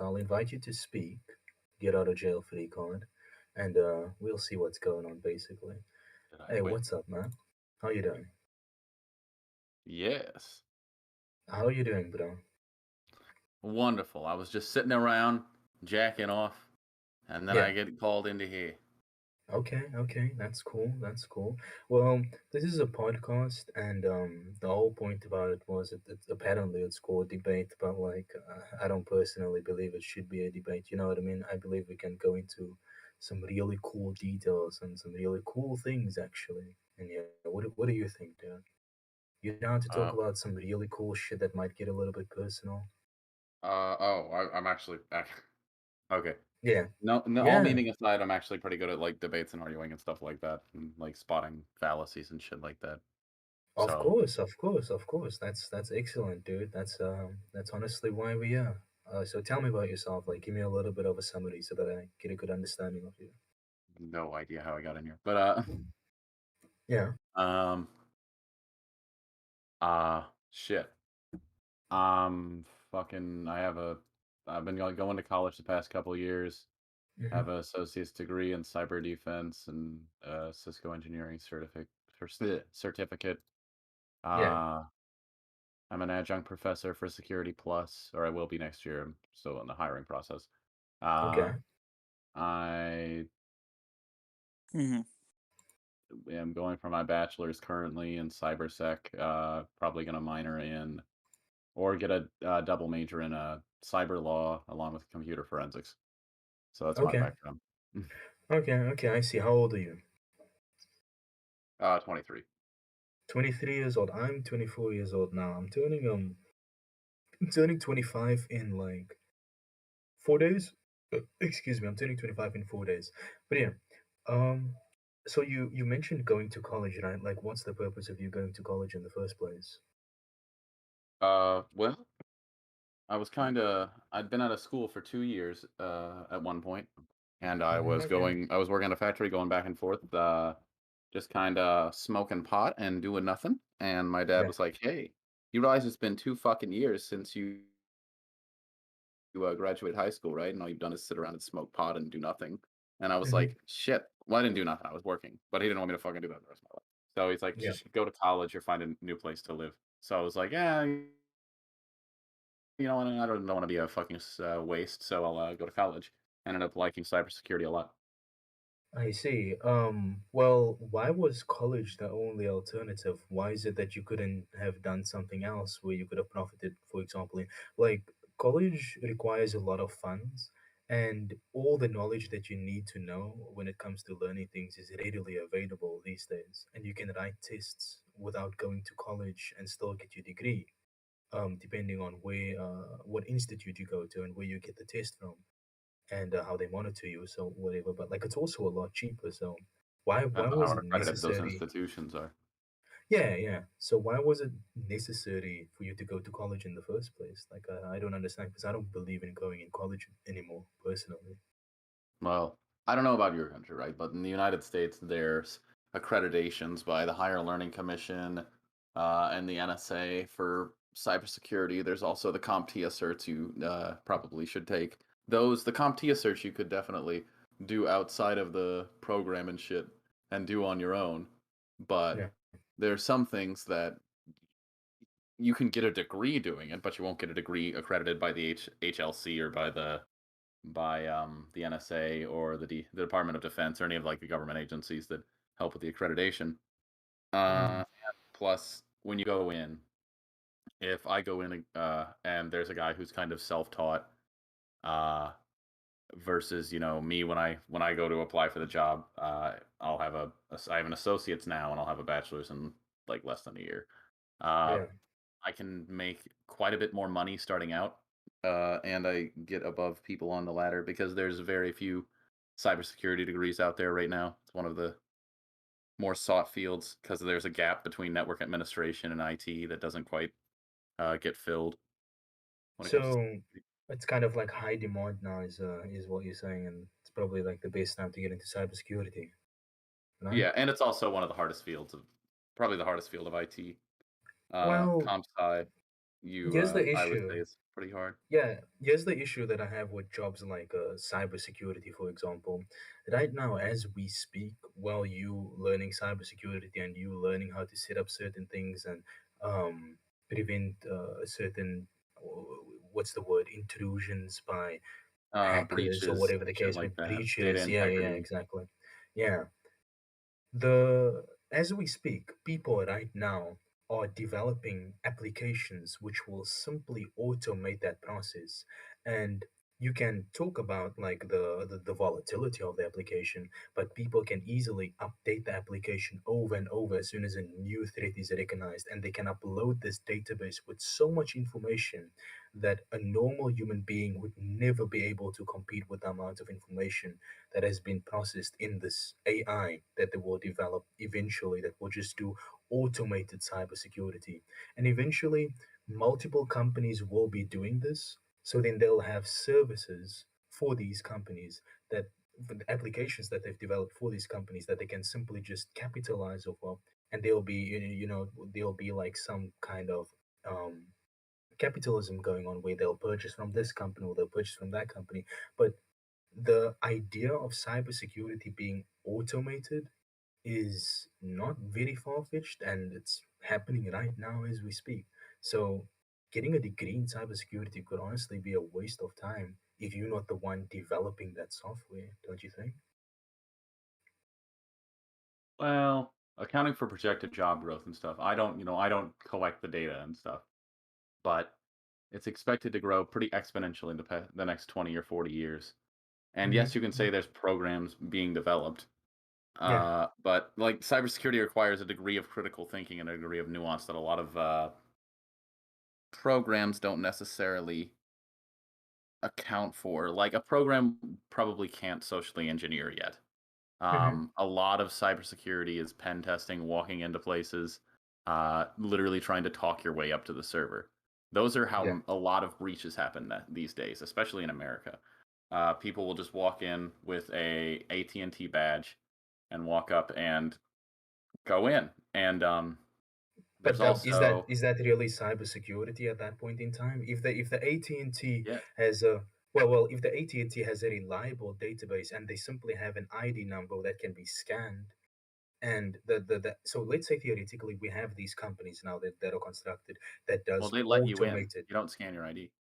So I'll invite you to speak, get out of jail free card, and we'll see what's going on basically. Did I Hey, win? what's up, man? How you doing? Yes. How you doing, bro? Wonderful. I was just sitting around jacking off, and then Yeah. I get called into here. Okay, that's cool. That's cool. Well, this is a podcast, and the whole point about it was apparently it's called debate, but like I don't personally believe it should be a debate. You know what I mean? I believe we can go into some really cool details and some really cool things actually. And yeah, what do you think, dude? You down to talk Uh, about some really cool shit that might get a little bit personal? I'm actually okay. Yeah, No, no. All yeah. meaning aside, I'm actually pretty good at like debates and arguing and stuff like that, and like spotting fallacies and shit like that. Of So, course, of course, of course. That's excellent, dude. That's honestly why we are. So tell me about yourself. Like, give me a little bit of a summary so that I get a good understanding of you. no idea how I got in here, but Yeah. um, shit. Fucking, I've been going to college the past couple years. Hmm. Have an associate's degree in cyber defense and Cisco engineering certificate. Yeah. Uh, I'm an adjunct professor for Security Plus, or I will be next year. I'm still in the hiring process. Uh, Okay. I Mhm. am going for my bachelor's currently in cybersec. Probably going to minor in or get a double major in cyber law along with computer forensics. So that's my Okay. background. Okay. I see. How old are you? 23. 23 years old. I'm 24 years old now. I'm turning 25 in like 4 days. Excuse me. I'm turning 25 in 4 days. But yeah. Um. So you mentioned going to college, right? Like, what's the purpose of you going to college in the first place? Well, I'd been out of school for 2 years at one point, and Okay. I was working at a factory going back and forth, just kind of smoking pot and doing nothing. And my dad Yeah. was like, "Hey, you realize it's been 2 fucking years since you graduated high school, right? And all you've done is sit around and smoke pot and do nothing." And I was Hmm. like, "Shit." Well, I didn't do nothing. I was working, but he didn't want me to fucking do that the rest of my life. So he's like, Yeah. "Just go to college or find a new place to live." So I was like, "Yeah, I don't want to be a fucking waste, so I'll go to college." Ended up liking cybersecurity a lot. I see. Well, why was college the only alternative? Why is it that you couldn't have done something else where you could have profited, for example, like college requires a lot of funds and all the knowledge that you need to know when it comes to learning things is readily available these days. And you can write tests without going to college and still get your degree, depending on what institute you go to and where you get the test from and how they monitor you, so whatever. But like, it's also a lot cheaper. So I why don't know was how it accredited those necessary? institutions are. Yeah, yeah. So why was it necessary for you to go to college in the first place? Like, I don't understand because I don't believe in going in college anymore personally. Well, I don't know about your country, right? But in the United States, there's accreditations by the Higher Learning Commission and the NSA for cybersecurity. There's also the CompTIA certs you probably should take. The CompTIA certs you could definitely do outside of the program and shit and do on your own. But Yeah. there are some things that you can get a degree doing it, but you won't get a degree accredited by the HLC or by the NSA or the Department of Defense or any of like the government agencies that help with the accreditation. Mm. And plus, when you go in, if I go in and there's a guy who's kind of self-taught, uh, versus me when I go to apply for the job, I have an associate's now and I'll have a bachelor's in like less than a year. Uh, Yeah. I can make quite a bit more money starting out, and I get above people on the ladder because there's very few cybersecurity degrees out there right now. It's one of the more sought fields because there's a gap between network administration and IT that doesn't quite get filled when it comes to. So it's kind of like high demand now, is what you're saying, and it's probably like the best time to get into cybersecurity, right? Yeah, and it's also one of the hardest fields of probably the hardest field of IT. Well, Comp sci, here's the I would issue. say is pretty hard. Yeah, here's the issue that I have with jobs like cybersecurity, for example. Right now, as we speak, while you learning cybersecurity and you learning how to set up certain things and prevent certain, what's the word, intrusions by hackers or Breaches, whatever the shit case may like that, data breaches. Yeah, yeah, yeah, integrity. exactly. Yeah, the as we speak, people right now are developing applications which will simply automate that process. And you can talk about like the volatility of the application, but people can easily update the application over and over as soon as a new threat is recognized, and they can upload this database with so much information that a normal human being would never be able to compete with the amount of information that has been processed in this AI that they will develop eventually that will just do automated cybersecurity. And eventually, multiple companies will be doing this. So then they'll have services for these companies that for the applications that they've developed for these companies that they can simply just capitalize off of. And they'll be, there'll be like some kind of um, capitalism going on where they'll purchase from this company or they'll purchase from that company. But the idea of cybersecurity being automated is not very far-fetched, and it's happening right now as we speak. So getting a degree in cybersecurity could honestly be a waste of time if you're not the one developing that software, don't you think? Well, accounting for projected job growth and stuff, I don't collect the data and stuff, but it's expected to grow pretty exponentially in the next 20 or 40 years. And yes, you can say Hmm. there's programs being developed, Yeah. but like cybersecurity requires a degree of critical thinking and a degree of nuance that a lot of programs don't necessarily account for. Like a program probably can't socially engineer yet. Hmm. A lot of cybersecurity is pen testing, walking into places, literally trying to talk your way up to the server. Those are how Yeah. a lot of breaches happen these days, especially in America. People will just walk in with a AT&T badge and walk up and go in. And there's But is that also is that really cybersecurity at that point in time? If the AT&T yeah. has a well, if the AT&T has a reliable database and they simply have an ID number that can be scanned, and so let's say theoretically we have these companies now that are constructed that Well, does they let you in. automated. You don't scan your ID.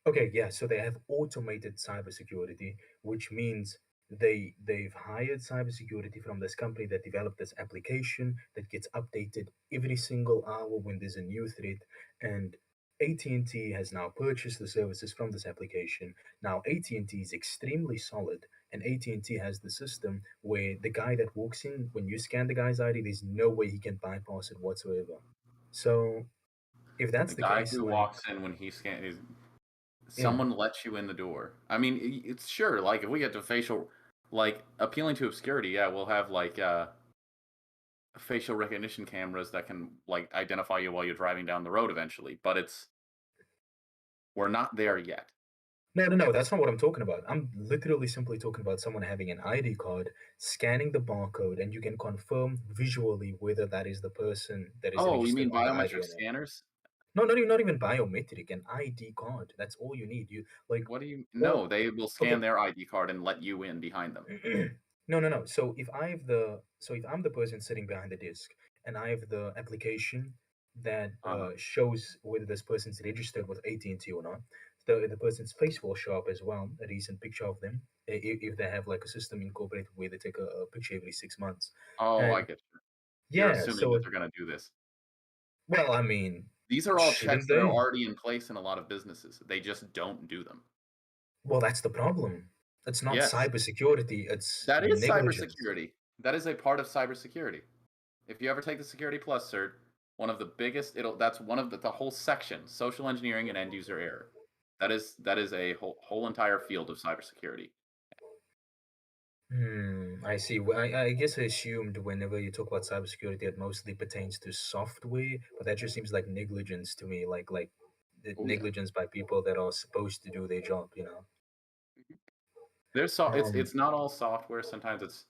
Okay, yeah, so they have automated cybersecurity, which means they've hired cybersecurity from this company that developed this application that gets updated every single hour when there's a new threat. And AT&T has now purchased the services from this application. Now AT&T is extremely solid, and AT&T has the system where the guy that walks in, when you scan the guy's ID, there's no way he can bypass it whatsoever. So if The that's the guy case, who like, walks in when he scans, yeah. someone lets you in the door. I mean, it's sure, like, if we get to facial, like, appealing to obscurity, yeah, we'll have, like, facial recognition cameras that can, like, identify you while you're driving down the road eventually, but we're not there yet. No, no, no, that's not what I'm talking about. I'm literally simply talking about someone having an ID card, scanning the barcode, and you can confirm visually whether that is the person that is Oh, you registered mean on the ID biometric or not. scanners? No, not even biometric, an ID card. That's all you need. You like, What do you No, well, they will scan okay. their ID card and let you in behind them. No, no, no. So if I'm the person sitting behind the desk and I have the application that Uh-huh. shows whether this person's registered with AT&T or not, the person's face will show up as well, a recent picture of them, if they have like a system incorporated where they take a picture every 6 months. Oh, I And get you. You're yeah, assuming that so they're gonna do this. well, I mean, These are all checks shouldn't that are they? already in place in a lot of businesses. They just don't do them. Well, that's the problem. It's not Yes. cybersecurity, it's That is negligence. cybersecurity. That is a part of cybersecurity. If you ever take the Security Plus cert, one of the biggest that's one of the whole section, social engineering and end user error. That is a whole entire field of cybersecurity. I see. Well, I guess I assumed whenever you talk about cybersecurity, it mostly pertains to software, but that just seems like negligence to me, like the Oh yeah. negligence by people that are supposed to do their job, you know? It's Um, not all software. Sometimes it's,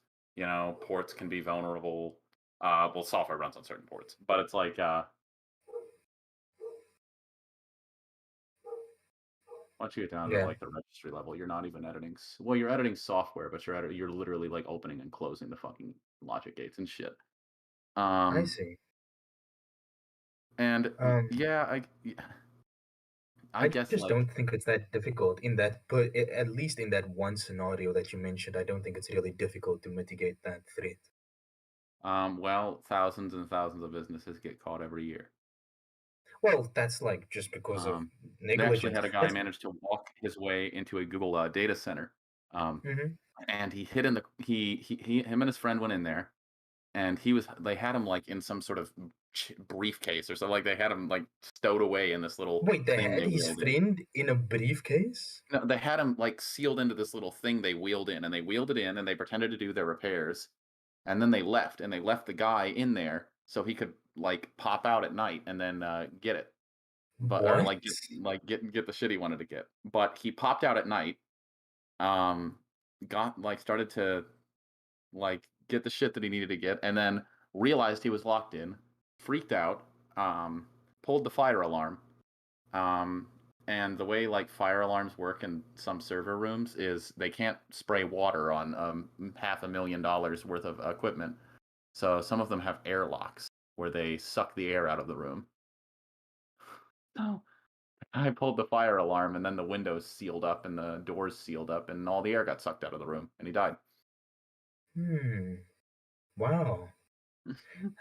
ports can be vulnerable. Well, software runs on certain ports, but it's like Once you get down to Yeah, like the registry level, you're not even editing. Well, you're editing software, but you're literally like opening and closing the fucking logic gates and shit. I Um, see. and Um, yeah, I I guess just like don't think it's that difficult in that, but at least in that one scenario that you mentioned, I don't think it's really difficult to mitigate that threat. well, thousands and thousands of businesses get caught every year. Well, that's like just because of Um, they actually negligence. had a guy That's manage to walk his way into a Google data center, um, hmm and he hid in the he him and his friend went in there, and they had him like in some sort of briefcase or so, like they had him like stowed away in this little Wait, they thing had they his wheeled in. friend in a briefcase? No, they had him like sealed into this little thing they wheeled in, and they wheeled it in, and they pretended to do their repairs, and then they left, and they left the guy in there so he could like pop out at night and then get it, but or What? like get the shit he wanted to get. But he popped out at night, um, got like started to like get the shit that he needed to get, and then realized he was locked in, freaked out, um, pulled the fire alarm, um, and the way like fire alarms work in some server rooms is they can't spray water on $500,000 worth of equipment. So some of them have airlocks where they suck the air out of the room. Oh. I pulled the fire alarm and then the windows sealed up and the doors sealed up and all the air got sucked out of the room and he died. Hmm. Wow.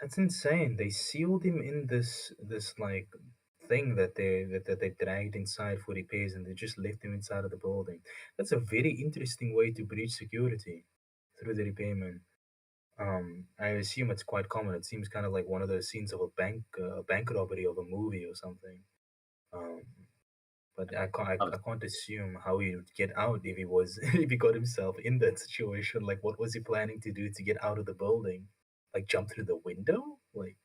That's insane. They sealed him in this like thing that they dragged inside for repairs, and they just left him inside of the building. That's a very interesting way to breach security through the repayment. I assume it's quite common. It seems kind of like one of those scenes of a bank robbery of a movie or something. Um, but Uh, I can't assume how he would get out if he was if he got himself in that situation. Like, what was he planning to do to get out of the building? Like, jump through the window? Like,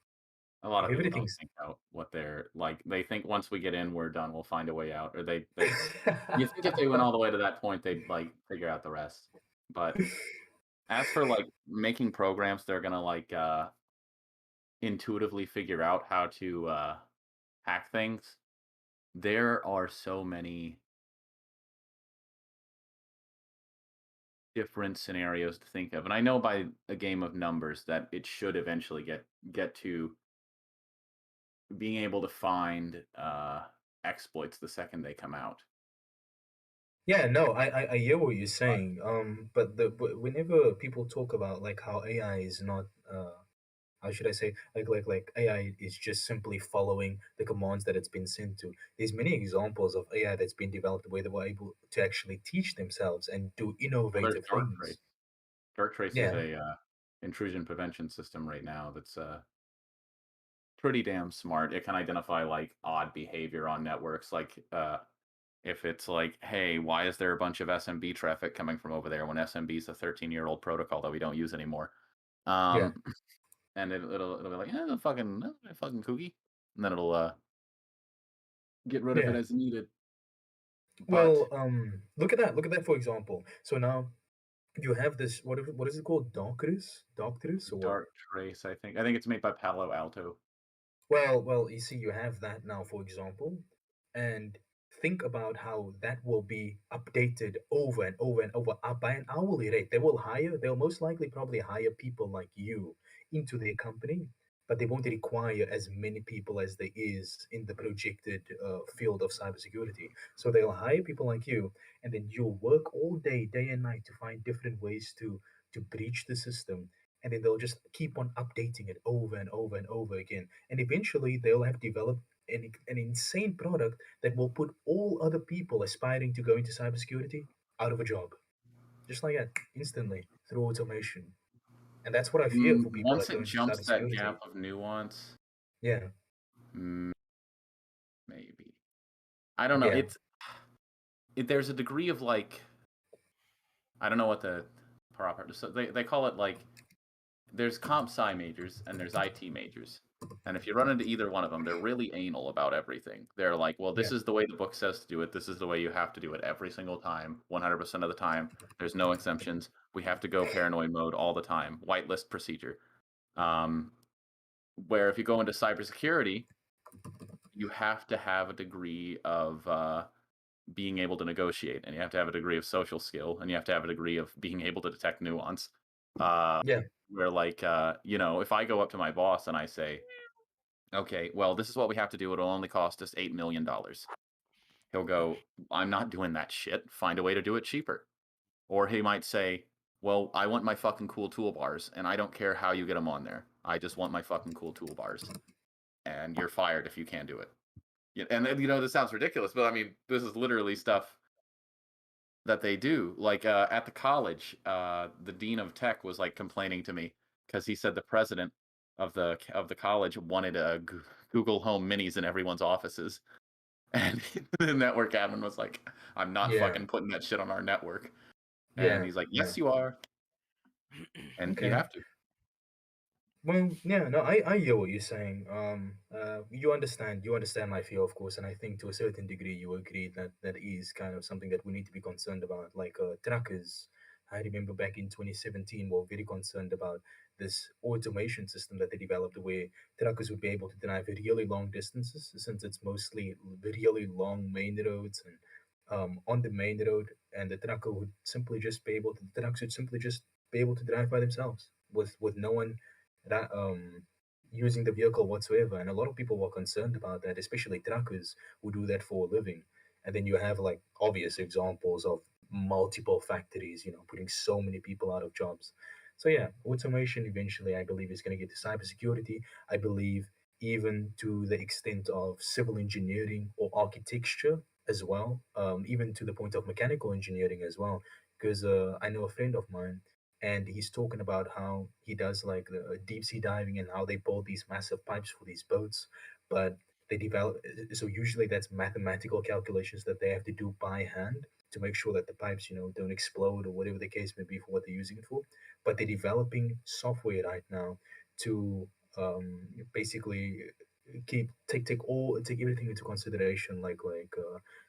a lot if of people don't everything's think out what they're like. They think once we get in, we're done. We'll find a way out. Or they you think if they went all the way to that point, they'd like figure out the rest. But as for like making programs, they're gonna like intuitively figure out how to hack things. There are so many different scenarios to think of. And I know by a game of numbers that it should eventually get to being able to find exploits the second they come out. Yeah, no, I hear what you're saying. But whenever people talk about like how AI is not how should I say, like AI is just simply following the commands that it's been sent to. There's many examples of AI that's been developed where they were able to actually teach themselves and do Well, there's innovative Darktrace. things. Darktrace is Yeah, a intrusion prevention system right now that's pretty damn smart. It can identify like odd behavior on networks, like if it's like, hey, why is there a bunch of SMB traffic coming from over there when SMB is a 13-year-old protocol that we don't use anymore? yeah, Um, and it'll be like, fucking kooky, and then it'll get rid of it yeah. as needed. But Well, look at that. Look at that, for example. So now you have this. What is it called? Doctris, or what? Dark Trace, I think it's made by Palo Alto. Well, you see, you have that now, for example, and think about how that will be updated over and over and over by an hourly rate. They'll most likely probably hire people like you into their company, but they won't require as many people as there is in the projected field of cybersecurity. So they'll hire people like you, and then you'll work all day, day and night to find different ways to breach the system, and then they'll just keep on updating it over and over and over again, and eventually they'll have developed an insane product that will put all other people aspiring to go into cybersecurity out of a job, just like that, instantly through automation. And that's what I fear for people Once that go it into jumps that cybersecurity. gap of nuance, Yeah, mm, maybe. I don't know. yeah, There's a degree of like I don't know what the proper so they call it like there's comp sci majors and there's IT majors. And if you run into either one of them, they're really anal about everything. They're like, well, yeah, this is the way the book says to do it. This is the way you have to do it every single time, 100% of the time. There's no exceptions. We have to go paranoid mode all the time. Whitelist procedure. Um, where if you go into cybersecurity, you have to have a degree of being able to negotiate, and you have to have a degree of social skill, and you have to have a degree of being able to detect nuance. Yeah. Where like if I go up to my boss and I say, okay, well, this is what we have to do. It'll only cost us $8 million. He'll go, I'm not doing that shit. Find a way to do it cheaper. Or he might say, well, I want my fucking cool toolbars, and I don't care how you get them on there. I just want my fucking cool toolbars. And you're fired if you can't do it. And this sounds ridiculous, but I mean, this is literally stuff that they do. Like at the college, the dean of tech was like complaining to me because he said the president of the college wanted Google Home Minis in everyone's offices, and the network admin was like, "I'm not Yeah. fucking putting that shit on our network." Yeah. And he's like, Yeah. "Yes, you are," and you Okay. have to. Well, yeah, no, I hear what you're saying. You understand my fear, of course, and I think to a certain degree you agree that that is kind of something that we need to be concerned about. Like truckers, I remember back in 2017, were very concerned about this automation system that they developed, where truckers would be able to drive really long distances, since it's mostly really long main roads and on the main road, and the trucker would simply just be able to, the trucks would simply just be able to drive by themselves with no one that using the vehicle whatsoever. And a lot of people were concerned about that, especially truckers who do that for a living. And then you have like obvious examples of multiple factories, putting so many people out of jobs. So yeah, automation eventually I believe is going to get to cybersecurity. I believe even to the extent of civil engineering or architecture as well, even to the point of mechanical engineering as well. Because I know a friend of mine, and he's talking about how he does like the deep sea diving and how they build these massive pipes for these boats, but they develop, so usually that's mathematical calculations that they have to do by hand to make sure that the pipes don't explode or whatever the case may be for what they're using it for. But they're developing software right now to basically take everything into consideration, like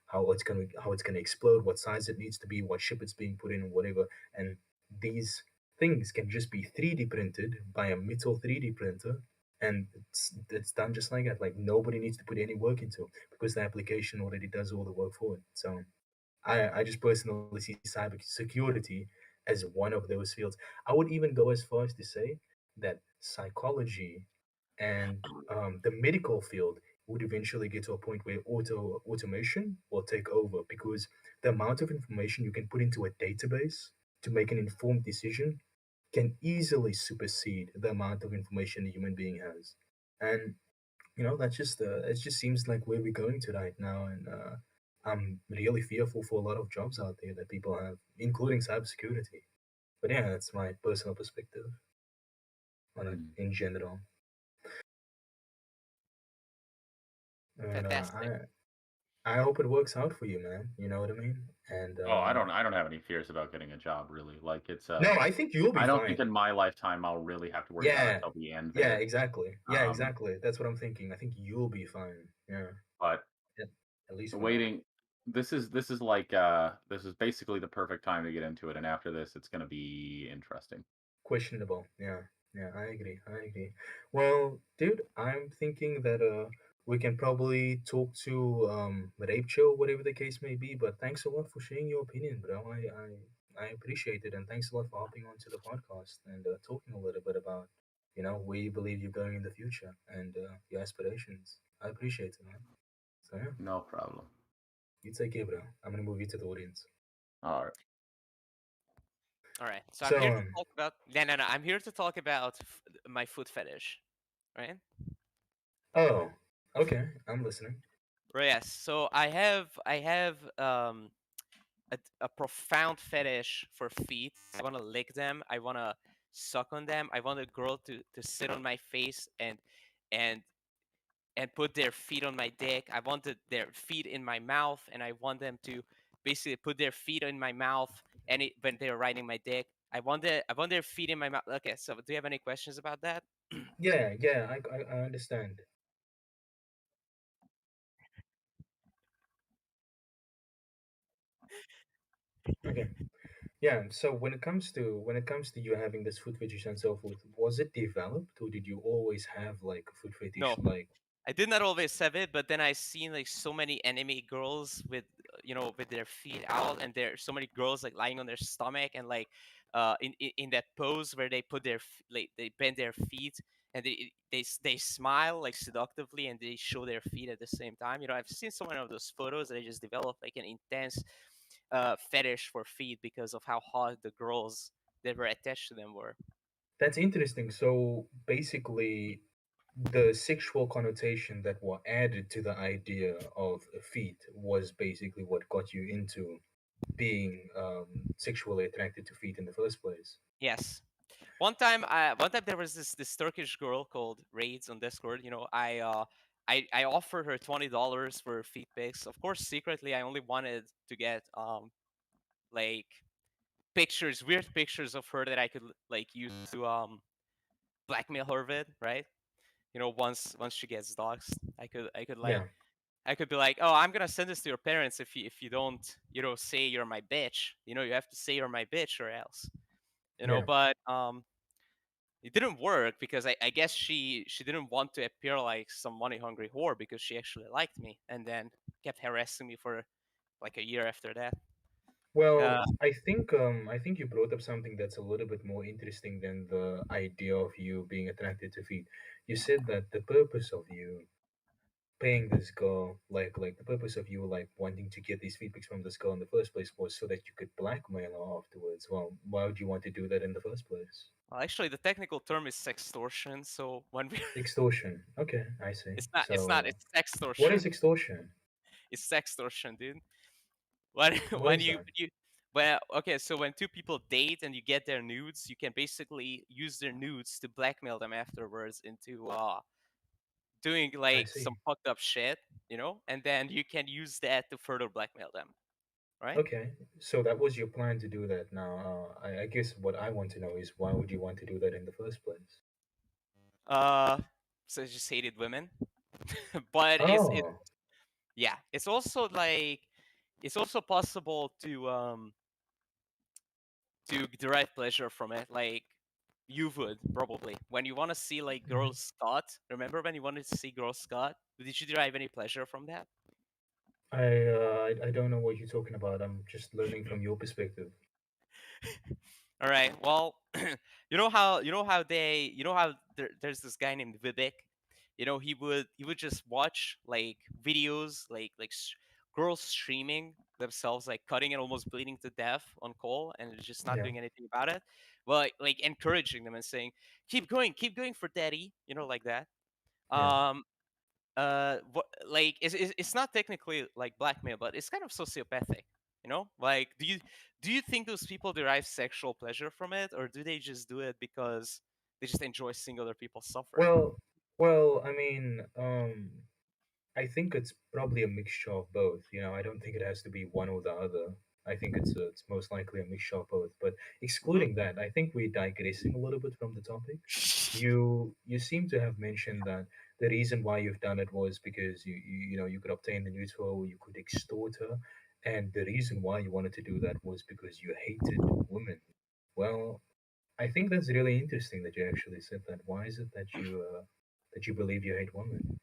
how it's gonna explode, what size it needs to be, what ship it's being put in, and whatever. And these things can just be 3D printed by a metal 3D printer, and it's done just like that. Like nobody needs to put any work into it because the application already does all the work for it. So I just personally see cyber security as one of those fields. I would even go as far as to say that psychology and the medical field would eventually get to a point where automation will take over, because the amount of information you can put into a database to make an informed decision can easily supersede the amount of information a human being has. And that's just it just seems like where we're going to right now. And I'm really fearful for a lot of jobs out there that people have, including cybersecurity. But yeah, that's my personal perspective on it Mm. in general. And Fantastic. I hope it works out for you, man. You know what I mean? And Oh, I don't have any fears about getting a job really. Like it's no, I think you'll be I don't think fine. in my lifetime I'll really have to worry about it Yeah, till the end yeah, there. exactly. Yeah, Um, exactly. That's what I'm thinking. I think you'll be fine. Yeah, but at, at least for now. waiting, this is like this is basically the perfect time to get into it, and after this, it's gonna be interesting. Questionable. Yeah, yeah, I agree. I agree. Well, dude, I'm thinking that we can probably talk to Rachel, whatever the case may be. But thanks a lot for sharing your opinion, bro. I appreciate it, and thanks a lot for hopping onto the podcast and talking a little bit about where you believe you're going in the future and your aspirations. I appreciate it, man. So yeah, No problem. you take care, bro. I'm gonna move you to the audience. All right. All right. So I'm So here to talk about. No. I'm here to talk about my foot fetish, right? oh, okay, I'm listening. Right. Yes. So I have a profound fetish for feet. I want to lick them. I want to suck on them. I want a girl to sit on my face and and put their feet on my dick. I want their feet in my mouth, and I want them to basically put their feet in my mouth when they're riding my dick. I want their feet in my mouth. Okay, so do you have any questions about that? Yeah, yeah, I understand. Okay. Yeah, so when it comes to you having this food fetish and so forth, was it developed or did you always have like a food fetish No, like I did not always have it, but then I seen like so many anime girls with with their feet out, and there's so many girls like lying on their stomach and like in that pose where they put like they bend their feet and they smile like seductively and they show their feet at the same time. I've seen so many of those photos that they just developed like an intense fetish for feet because of how hot the girls that were attached to them were. That's interesting. So basically, the sexual connotation that were added to the idea of a feet was basically what got you into being sexually attracted to feet in the first place. Yes. One time there was this Turkish girl called Raids on Discord. I offered her $20 for feet pics. Of course, secretly, I only wanted to get like pictures, weird pictures of her that I could like use to blackmail her with, right? Once she gets doxxed, Yeah, I could be like, oh, I'm gonna send this to your parents if you don't say you're my bitch. You have to say you're my bitch or else. yeah. But it didn't work because I guess she didn't want to appear like some money hungry whore because she actually liked me and then kept harassing me for like a year after that. Well, Uh, I think you brought up something that's a little bit more interesting than the idea of you being attracted to feet. You said that the purpose of you paying this girl, like the purpose of you like wanting to get these feedbacks from this girl in the first place was so that you could blackmail her afterwards. Well, why would you want to do that in the first place? well, actually, the technical term is sextortion. So when we Extortion. Okay, I see. it's not So, it's what sextortion. is extortion? It's sextortion, dude. When What when is you that? you well, okay, so when two people date and you get their nudes, you can basically use their nudes to blackmail them afterwards into doing I like some see. fucked up shit, and then you can use that to further blackmail them, right? Okay, so that was your plan to do that. Now, I guess what I want to know is why would you want to do that in the first place? Uh, so I just hated women, but it's Oh, yeah, it's also possible to derive pleasure from it, like you would probably when you want to see like mhm. girls Scott. Remember when you wanted to see girls Scott? Did you derive any pleasure from that? I don't know what you're talking about. I'm just learning from your perspective. All right. Well, there's this guy named Vivek. He would just watch like videos girls streaming themselves like cutting and almost bleeding to death on coal and just not Yeah, doing anything about it, but like encouraging them and saying, keep going for daddy," like that. yeah. Um, what like it's not technically like blackmail, but it's kind of sociopathic. Like do you think those people derive sexual pleasure from it, or do they just do it because they just enjoy seeing other people suffer? Well, well, I mean, I think it's probably a mixture of both. I don't think it has to be one or the other. I think it's most likely a mixture of both. But Hmm. excluding that, I think we're digressing a little bit from the topic. You seem to have mentioned that the reason why you've done it was because you could obtain the news for her, or you could extort her, and the reason why you wanted to do that was because you hated women. Well, I think that's really interesting that you actually said that. Why is it that you believe you hate women?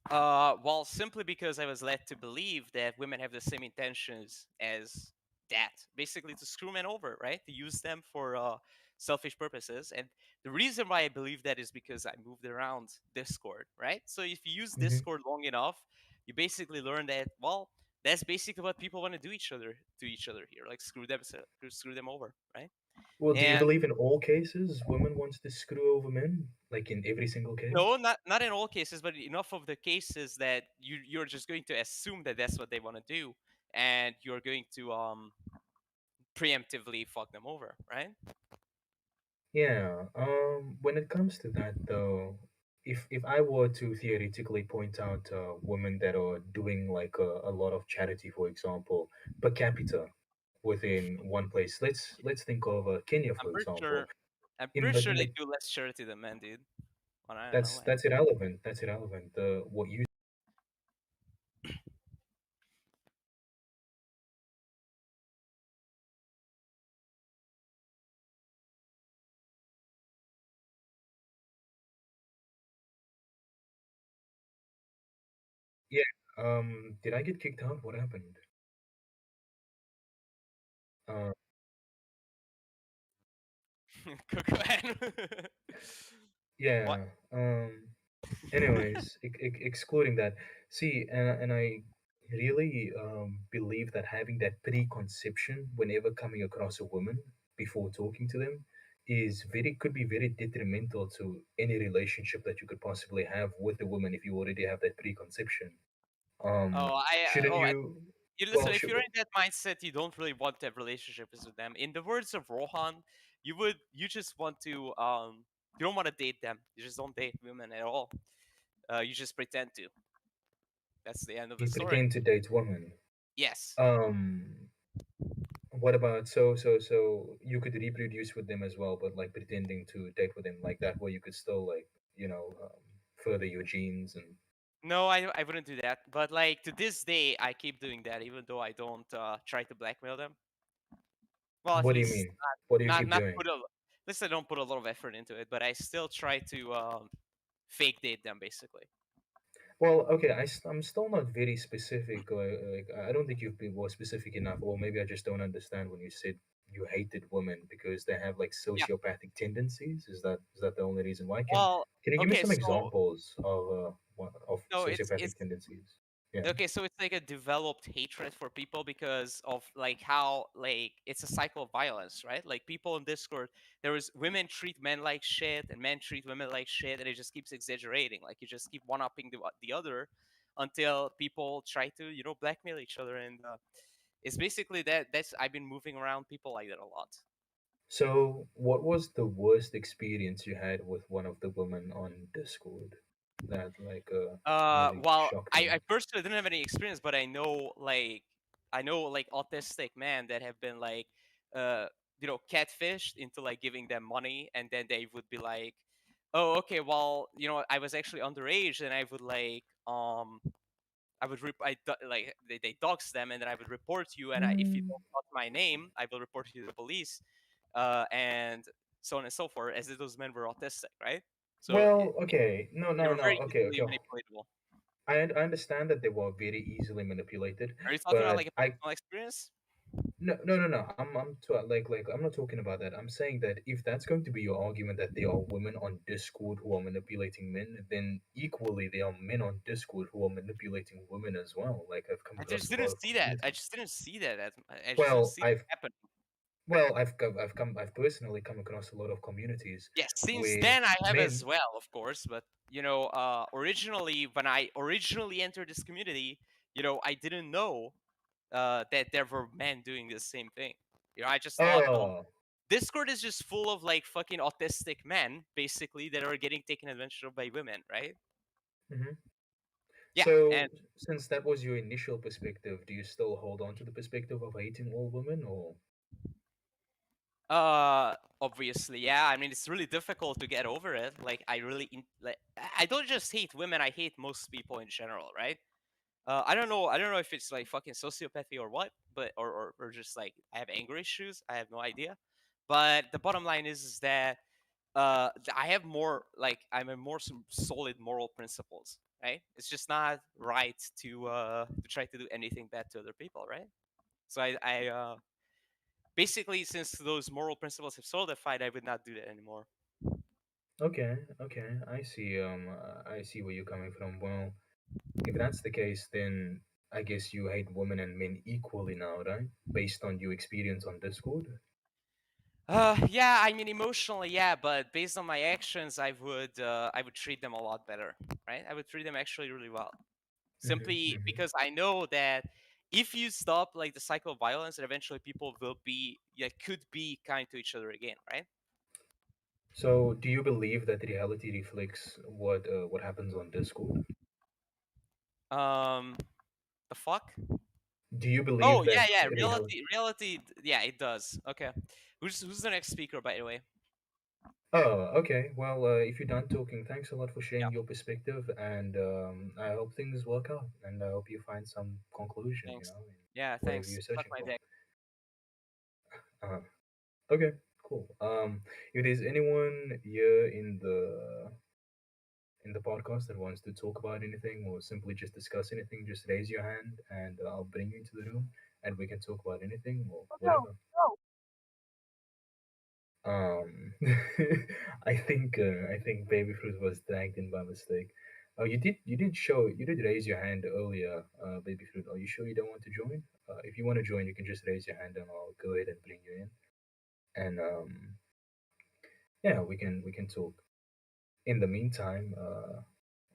Well, simply because I was led to believe that women have the same intentions as that, basically to screw men over, right? To use them for selfish purposes. And the reason why I believe that is because I moved around Discord, right? So if you use Hmm. Discord long enough, you basically learn that, well, that's basically what people want to do to each other here, like screw them over, right? Well, do you And believe in all cases women wants to screw over men, like in every single no, case? not in all cases, but enough of the cases that you're just going to assume that that's what they want to do, and you're going to preemptively fuck them over, right? Yeah. When it comes to that, though, if I were to theoretically point out women that are doing like a lot of charity, for example, per capita within one place, let's think of Kenya, I'm for pretty example. sure. I'm In pretty the, sure in they the do less charity than men, dude. But I don't know. that's irrelevant. That's irrelevant. What you Yeah. Did I get kicked out? What happened? Uh, Go ahead. What? yeah. Anyways, excluding that, see, and I really believe that having that preconception whenever coming across a woman before talking to them is very could be very detrimental to any relationship that you could possibly have with a woman if you already have that preconception. Oh, Shouldn't oh, you? you listen. Well, If should, you're in that mindset, you don't really want to have relationships with them. In the words of Rohan, you just want to you don't want to date them. You just don't date women at all. You just pretend to. That's the end of the you story. pretend to date women. Yes. Um, what about so you could reproduce with them as well, but like pretending to date with them like that, where you could still like further your genes and. No, I wouldn't do that. But like to this day, I keep doing that, even though I don't try to blackmail them. Well, at What do you least mean? What do you keep not doing? put a. At least I don't put a lot of effort into it, but I still try to fake date them, basically. Well, okay, I'm still not very specific. Like I don't think you've been more specific enough, or maybe I just don't understand when you said you hated women because they have like Yeah. sociopathic tendencies. Is that the only reason why? Can Well, can you give me okay, some so examples of no, it's sociopathic tendencies? Yeah. okay, so it's like a developed hatred for people because of like how like it's a cycle of violence, right? Like people in Discord, there is women treat men like shit and men treat women like shit, and it just keeps exaggerating. Like you just keep one upping the other until people try to blackmail each other, and it's basically that. That's I've been moving around people like that a lot. So, what was the worst experience you had with one of the women on Discord that like really Well, shocked I you? personally didn't have any experience, but I know like autistic men that have been like uh catfished into like giving them money, and then they would be like, oh, okay, well, I was actually underage, and I would like I would like they dox them, and then I would report you, and if you Mm, don't know my name, I will report you to the police, and so on and so forth, as if those men were autistic, right? So well, okay, no, they no, were no, very okay, easily okay. manipulatable. I understand that they were very easily manipulated, Are you talking about but like a I personal experience? no, no, no, no. Like I'm not talking about that. I'm saying that if that's going to be your argument that there are women on Discord who are manipulating men, then equally there are men on Discord who are manipulating women as well. Like I've come I across just a lot didn't of see that. I communities. just didn't see that. I just didn't Well, see I've that happen. I've personally come across a lot of communities Yeah, since where then I have as men. well, of course. But originally when I originally entered this community, I didn't know that there were men doing the same thing. I just thought, oh, Oh, Discord is just full of like fucking autistic men, basically, that are getting taken advantage of by women, right? mhm. Yeah, and So since that was your initial perspective, do you still hold on to the perspective of hating all women, or? obviously, yeah. I mean, it's really difficult to get over it. Like, like, I don't just hate women. I hate most people in general, right? I don't know. I don't know if it's like fucking sociopathy or what, but or just like I have anger issues. I have no idea. But the bottom line is that I have more like I'm a more some solid moral principles. Right? It's just not right to try to do anything bad to other people, right? So I basically, since those moral principles have solidified, I would not do that anymore. Okay, okay, I see where you're coming from. Well, if that's the case, then I guess you hate women and men equally now, right? Based on your experience on Discord. Yeah, I mean emotionally, yeah, but based on my actions, I would treat them a lot better, right? I would treat them actually really well, simply Hmm. because I know that if you stop like the cycle of violence, then eventually people will be, yeah, could be kind to each other again, right? So, do you believe that reality reflects what happens on Discord? Um, the fuck? Do you Oh believe yeah, that yeah, reality? reality, yeah, it does. Okay, who's the next speaker, by the way? Oh, okay. Well, if you're done talking, thanks a lot for Yeah, sharing your perspective, and I hope things work out, and I hope you find some conclusion, thanks. in Yeah, whatever thanks. you're Suck searching my for. dick. Uh, okay, cool. If there's anyone here in the podcast that wants to talk about anything or simply just discuss anything, just raise your hand and I'll bring you into the room and we can talk about anything or No, whatever. no. Um, I think Baby Fruit was dragged in by mistake. Oh, you did raise your hand earlier, Baby Fruit. Are you sure you don't want to join? If you want to join, you can just raise your hand and I'll go ahead and bring you in. And yeah, we can talk. In the meantime,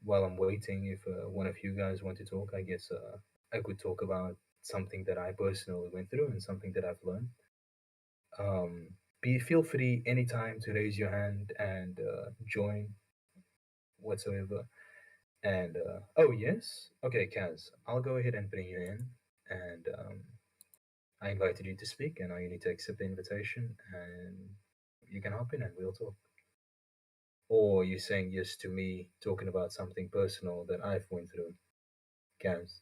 while I'm waiting, if one of you guys want to talk, I guess I could talk about something that I personally went through and something that I've learned. Be feel free anytime to raise your hand and join whatsoever. And oh yes, okay, Kaz, I'll go ahead and bring you in. And I invited you to speak, and now you need to accept the invitation, and you can hop in and we'll talk. Or you're saying yes to me talking about something personal that I've went through, Kaz.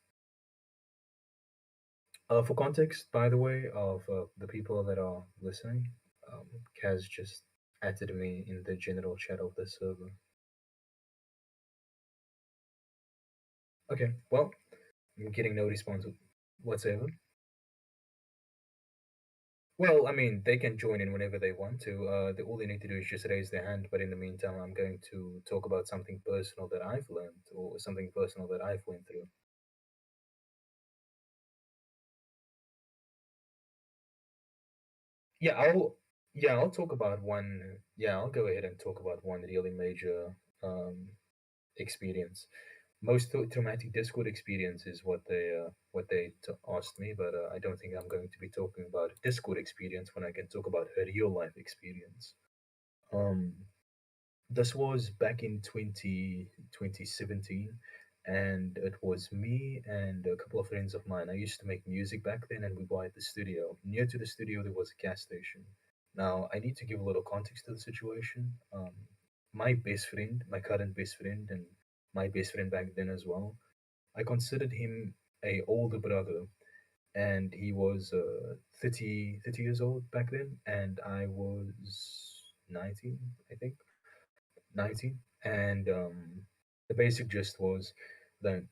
For context, by the way, of the people that are listening, Kaz just added me in the general chat of the server. Okay, well, I'm getting no response whatsoever. Well, I mean, they can join in whenever they want to. All they need to do is just raise their hand. But in the meantime, I'm going to talk about something personal that I've learned or something personal that I've went through. Yeah, I'll talk about one. Yeah, I'll go ahead and talk about one really major um, experience. Most traumatic Discord experience is what they asked me, but I don't think I'm going to be talking about a Discord experience when I can talk about a real life experience. Um, this was back in 2017, and it was me and a couple of friends of mine. I used to make music back then, and we were at the studio. Near to the studio, there was a gas station. Now, I need to give a little context to the situation. My best friend, my current best friend, and my best friend back then as well, I considered him a older brother, and he was 30 years old back then, and I was 19, I think. 19. And the basic gist was that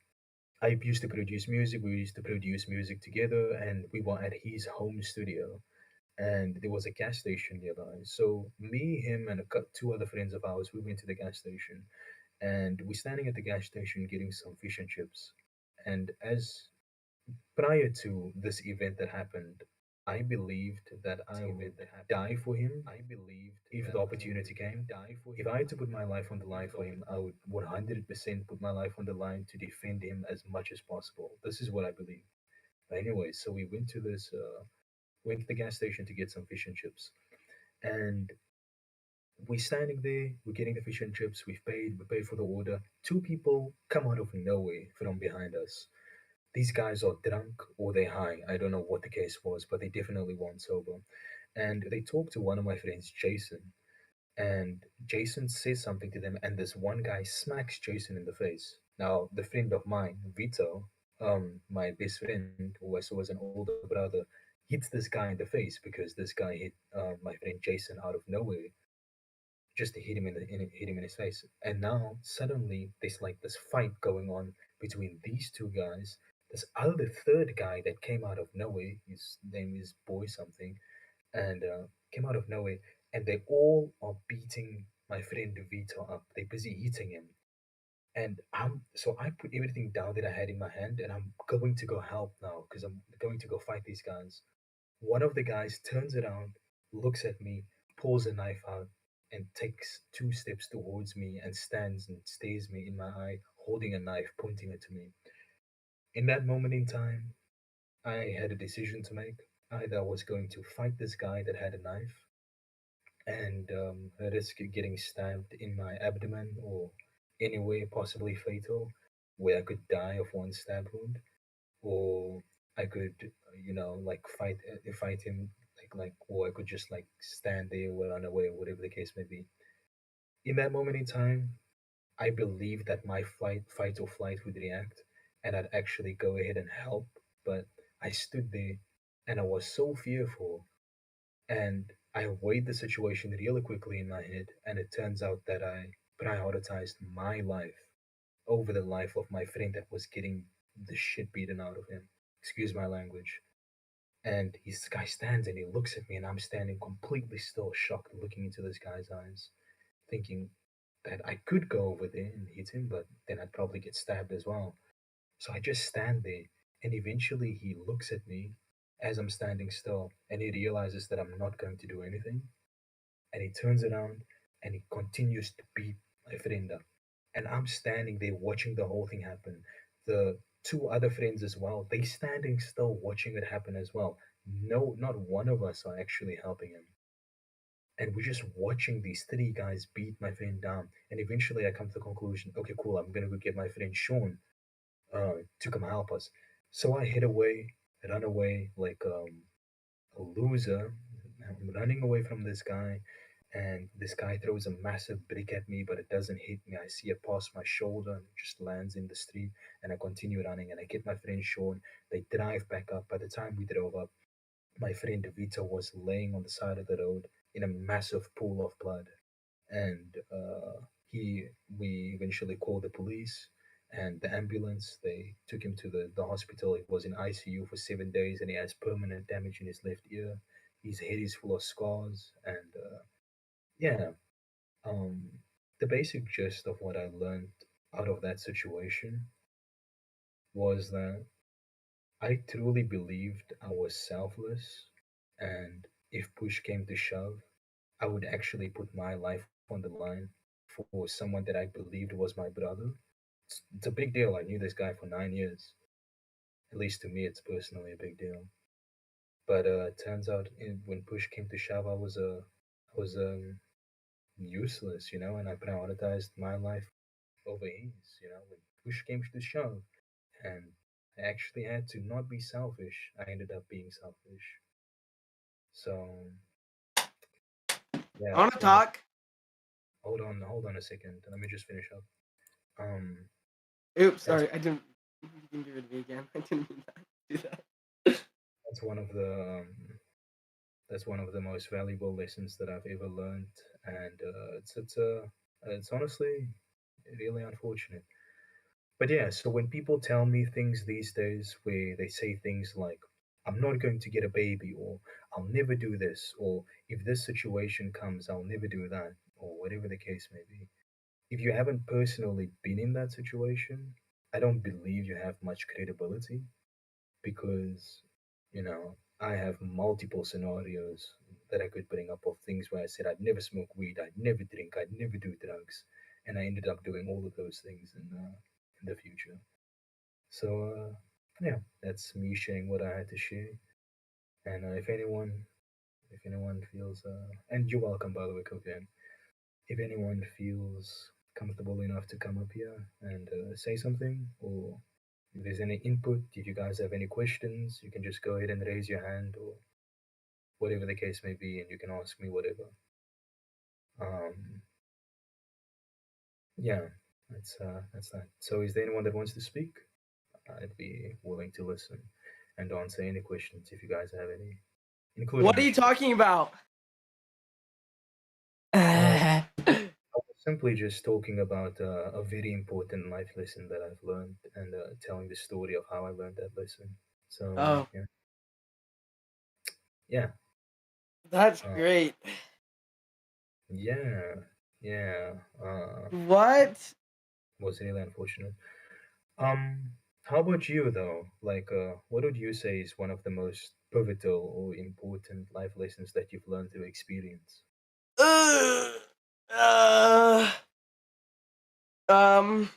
I used to produce music. We used to produce music together, and we were at his home studio. And there was a gas station nearby. So me, him, and two other friends of ours, we went to the gas station, and we're standing at the gas station getting some fish and chips. And as prior to this event that happened, I believed that I would die for him. I believed if the opportunity came, if I had to put my life on the line for him, I would 100% put my life on the line to defend him as much as possible. This is what I believe. But anyway, so we went to the gas station to get some fish and chips, and we're standing there, we're getting the fish and chips, we paid for the order. Two people come out of nowhere from behind us. These guys are drunk or they high. I don't know what the case was, but they definitely weren't sober. And they talked to one of my friends, Jason. And Jason says something to them, and this one guy smacks Jason in the face. Now, the friend of mine, Vito, my best friend, who also was an older brother, hits this guy in the face because this guy hit my friend Jason out of nowhere just to hit him hit him in his face. And now suddenly there's like this fight going on between these two guys. This other third guy that came out of nowhere, his name is Boy something, and came out of nowhere, and they all are beating my friend Vito up. They're busy hitting him, and I put everything down that I had in my hand, and I'm going to go help now because I'm going to go fight these guys. One of the guys turns around, looks at me, pulls a knife out, and takes two steps towards me and stands and stares me in my eye, holding a knife, pointing it to me. In that moment in time, I had a decision to make. Either I was going to fight this guy that had a knife and risk getting stabbed in my abdomen or anywhere possibly fatal, where I could die of one stab wound, or I could, like fight him, or I could just like stand there or run away, or whatever the case may be. In that moment in time, I believed that my fight or flight would react, and I'd actually go ahead and help. But I stood there, and I was so fearful, and I weighed the situation really quickly in my head, and it turns out that I prioritized my life over the life of my friend that was getting the shit beaten out of him. Excuse my language. And this guy stands and he looks at me, and I'm standing completely still, shocked, looking into this guy's eyes, thinking that I could go over there and hit him, but then I'd probably get stabbed as well. So I just stand there, and eventually he looks at me as I'm standing still, and he realizes that I'm not going to do anything, and he turns around and he continues to beat my friend up. And I'm standing there watching the whole thing happen. The two other friends as well, they standing still watching it happen as well. No, not one of us are actually helping him. And we're just watching these three guys beat my friend down. And eventually I come to the conclusion, okay, cool, I'm gonna go get my friend Sean to come help us. So I run away like a loser. I'm running away from this guy, and this guy throws a massive brick at me, but it doesn't hit me. I see it pass my shoulder and it just lands in the street, and I continue running, and I get my friend Sean. They drive back up. By the time we drove up, my friend Vito was laying on the side of the road in a massive pool of blood, and he we eventually called the police and the ambulance. They took him to the hospital. He was in ICU for 7 days, and he has permanent damage in his left ear. His head is full of scars, and yeah, um, the basic gist of what I learned out of that situation was that I truly believed I was selfless, and if push came to shove, I would actually put my life on the line for someone that I believed was my brother. It's a big deal. I knew this guy for 9 years. At least to me, it's personally a big deal. But it turns out when push came to shove, I was useless, and I prioritized my life over his. When push came to shove, and I actually had to not be selfish. I ended up being selfish. So yeah, I want to talk. hold on a second. Let me just finish up. Um, Oops, that's sorry. I didn't. You can give it to me again. I didn't mean that. Do that. that's one of the that's one of the most valuable lessons that I've ever learned, and it's honestly really unfortunate. But yeah, so when people tell me things these days where they say things like, I'm not going to get a baby, or I'll never do this, or if this situation comes, I'll never do that, or whatever the case may be. If you haven't personally been in that situation, I don't believe you have much credibility because, I have multiple scenarios that I could bring up of things where I said I'd never smoke weed, I'd never drink, I'd never do drugs, and I ended up doing all of those things in the future. So yeah, that's me sharing what I had to share. And if anyone feels, and you're welcome by the way, Cocaine. If anyone feels comfortable enough to come up here and say something, or if there's any input, if you guys have any questions, you can just go ahead and raise your hand or whatever the case may be, and you can ask me whatever. Um, yeah, that's that. So, is there anyone that wants to speak? I'd be willing to listen and answer any questions if you guys have any, including What are you myself. talking about? I was simply just talking about a very important life lesson that I've learned and telling the story of how I learned that lesson. So, Oh, yeah, that's uh, great. yeah, yeah. What? Was really unfortunate. Um, how about you though? Like, what would you say is one of the most pivotal or important life lessons that you've learned through experience? Uh, uh, um.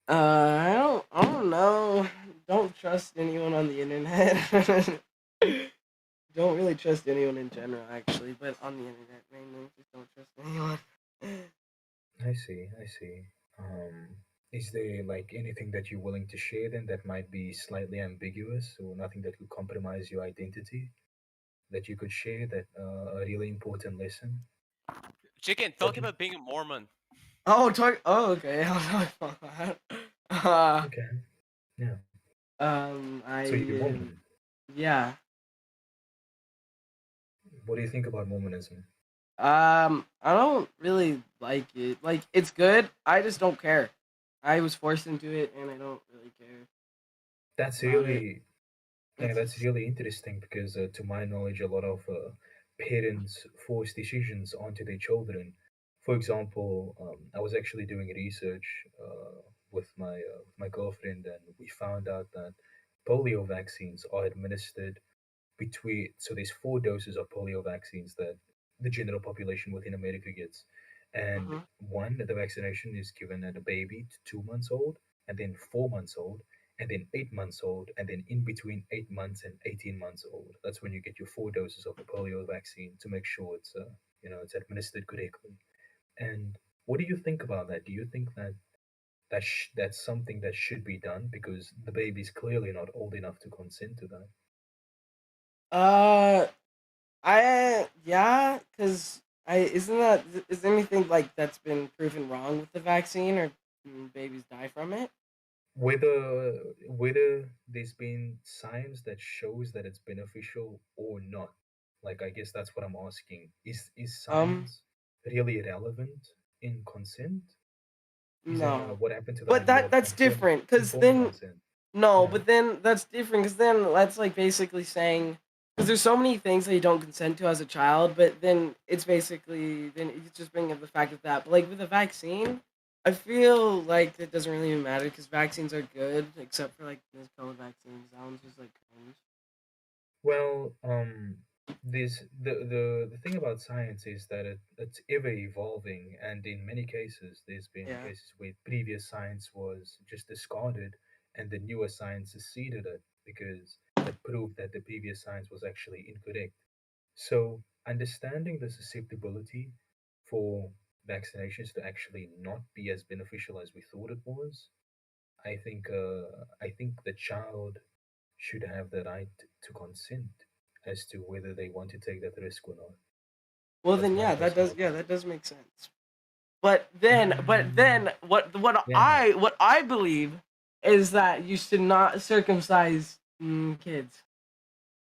I don't know. Don't trust anyone on the internet. Don't really trust anyone in general, actually, but on the internet mainly, just don't trust anyone. I see, I see. Is there like anything that you're willing to share then that might be slightly ambiguous or nothing that could compromise your identity that you could share that a really important lesson? Chicken, talk Okay, about being a Mormon. Oh, talk. Oh, okay. uh, okay, yeah. I So you're Mormon. yeah. What do you think about Mormonism? I don't really like it. Like, it's good. I just don't care. I was forced into it, and I don't really care That's about it. really Yeah, It's that's just really interesting because, to my knowledge, a lot of parents force decisions onto their children. For example, I was actually doing research with my girlfriend, and we found out that polio vaccines are administered between. So there's 4 doses of polio vaccines that the general population within America gets, and mhm. one the vaccination is given at a baby to 2 months old, and then 4 months old, and then 8 months old, and then in between 8 months and 18 months old. That's when you get your 4 doses of the polio vaccine to make sure it's it's administered correctly. And what do you think about that? Do you think that that's something that should be done because the baby's clearly not old enough to consent to that? Uh, yeah, cause I isn't that is there anything like that's been proven wrong with the vaccine or babies die from it? Whether there's been science that shows that it's beneficial or not. Like, I guess that's what I'm asking. Is Um, science really relevant in consent? Isn't no, what happened to the but idea of that's different. Cause informed then consent? no, Yeah. but then that's different. Cause then that's like basically saying because there's so many things that you don't consent to as a child, but then it's basically then it's just bringing up the fact of that. But like with a vaccine, I feel like it doesn't really even matter because vaccines are good except for like this COVID vaccines. That one's just like cringe. Well, this the thing about science is that it's ever evolving, and in many cases, there's been Yeah. cases where previous science was just discarded, and the newer science succeeded it because it proved that the previous science was actually incorrect. So, understanding the susceptibility for vaccinations to actually not be as beneficial as we thought it was, I think the child should have the right to consent as to whether they want to take that risk or not. Well That's then my personal yeah, opinion. that does make sense. But then Yeah. what I believe is that you should not circumcise kids.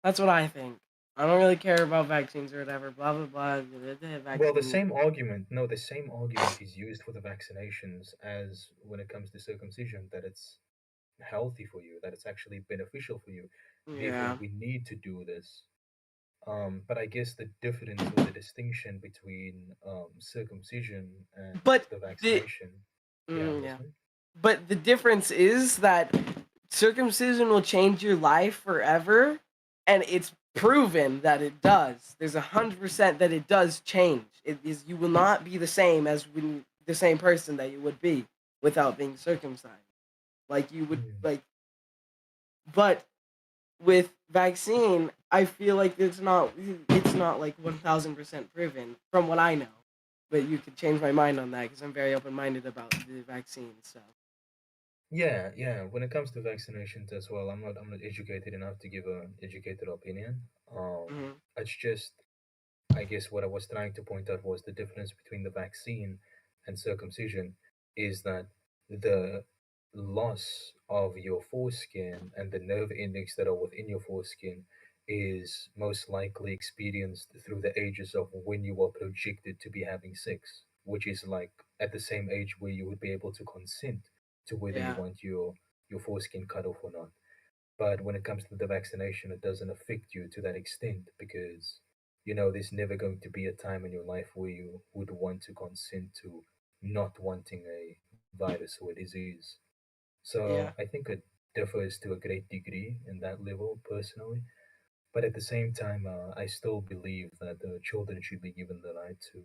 That's what I think. I don't really care about vaccines or whatever. Blah blah blah. The Well, vaccine. the same argument is used for the vaccinations as when it comes to circumcision, that it's healthy for you, that it's actually beneficial for you. Therefore, Yeah. we need to do this. But I guess the difference or the distinction between circumcision and But the the vaccination. Yeah, I'm yeah. listening. But the difference is that circumcision will change your life forever, and it's proven that it does. There's 100% that it does change. It is you will not be the same as when the same person that you would be without being circumcised. Like you would Mm. like, but with vaccine, I feel like it's not like 1,000% proven from what I know. But you could change my mind on that because I'm very open minded about the vaccine stuff. Yeah, yeah. When it comes to vaccinations as well, I'm not educated enough to give an educated opinion. Hmm. It's just, I guess what I was trying to point out was the difference between the vaccine and circumcision is that the loss of your foreskin and the nerve endings that are within your foreskin is most likely experienced through the ages of when you are projected to be having sex, which is like at the same age where you would be able to consent to whether you Yeah. want your foreskin cut off or not. But when it comes to the vaccination, it doesn't affect you to that extent because there's never going to be a time in your life where you would want to consent to not wanting a virus or a disease. So Yeah. I think it differs to a great degree in that level personally. But at the same time, I still believe that children should be given the right to,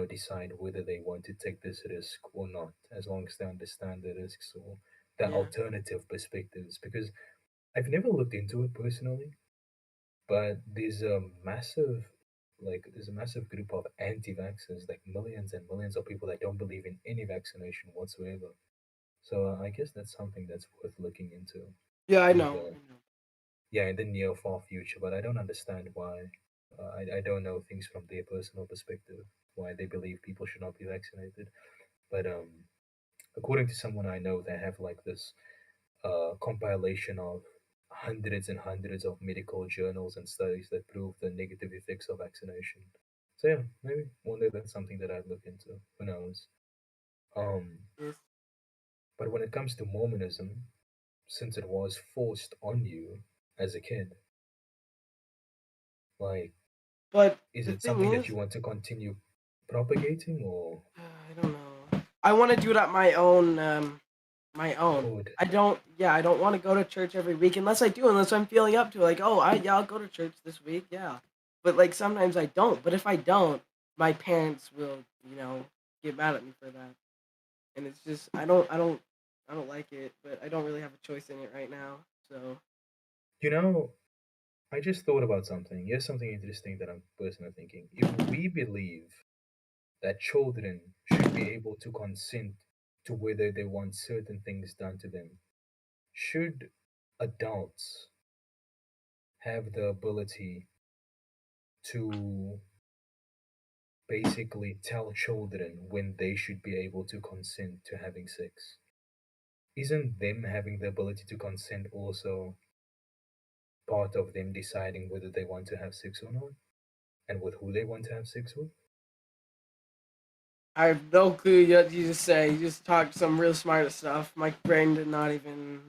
decide whether they want to take this risk or not, as long as they understand the risks or the Yeah. alternative perspectives. Because I've never looked into it personally, but there's a massive group of anti-vaxxers, like millions and millions of people that don't believe in any vaccination whatsoever. So I guess that's something that's worth looking into Yeah, I in know. the I know. yeah in the near far future. But I don't understand why. I don't know things from their personal perspective why they believe people should not be vaccinated. But according to someone I know, they have like this compilation of hundreds and hundreds of medical journals and studies that prove the negative effects of vaccination. So yeah, maybe one day that's something that I'd look into. Who knows? Um, Yes. but when it comes to Mormonism, since it was forced on you, as a kid? Like, But is the it thing something that is, you want to continue propagating, or I don't know. I want to do it at my own. My own. would I don't. Yeah, I don't want to go to church every week unless I'm feeling up to it. Like, oh, I'll go to church this week. Yeah, but like sometimes I don't. But if I don't, my parents will, get mad at me for that. And it's just I don't like it. But I don't really have a choice in it right now. So you know? I just thought about something. Here's something interesting that I'm personally thinking. If we believe that children should be able to consent to whether they want certain things done to them, should adults have the ability to basically tell children when they should be able to consent to having sex? Isn't them having the ability to consent also part of them deciding whether they want to have sex or not and with who they want to have sex with? I have no clue what you just say. You just talked some real smart stuff. My brain did not even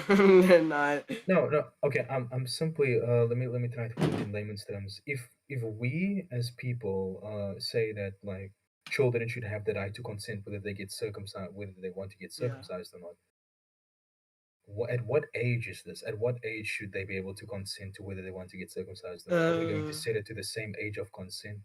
did not. No, no. Okay, I'm simply let me try to put it in layman's terms. If we as people say that like children should have the right to consent whether they get circumcised, whether they want to get Yeah. circumcised or not, at what age is this? At what age should they be able to consent to whether they want to get circumcised or not? Are we going to Uh. set it to the same age of consent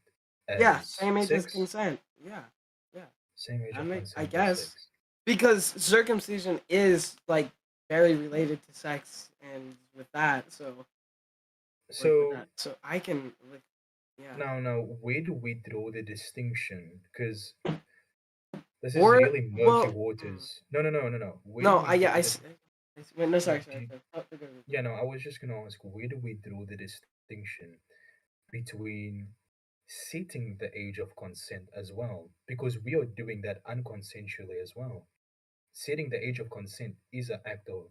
Yeah. as Same age as sex? consent. Yeah. Yeah. Same age of I consent as guess sex. because circumcision is like very related to sex and with that. So like with So that. So I can like yeah. now, where do we draw the distinction? Because this is Or really murky well. waters. No. Where do No. we draw the Wait, no. no? Sorry. Sorry. Sorry. Oh, go. Yeah, no. I was just gonna ask, where do we draw the distinction between setting the age of consent as well? Because we are doing that unconsensually as well. Setting the age of consent is an act of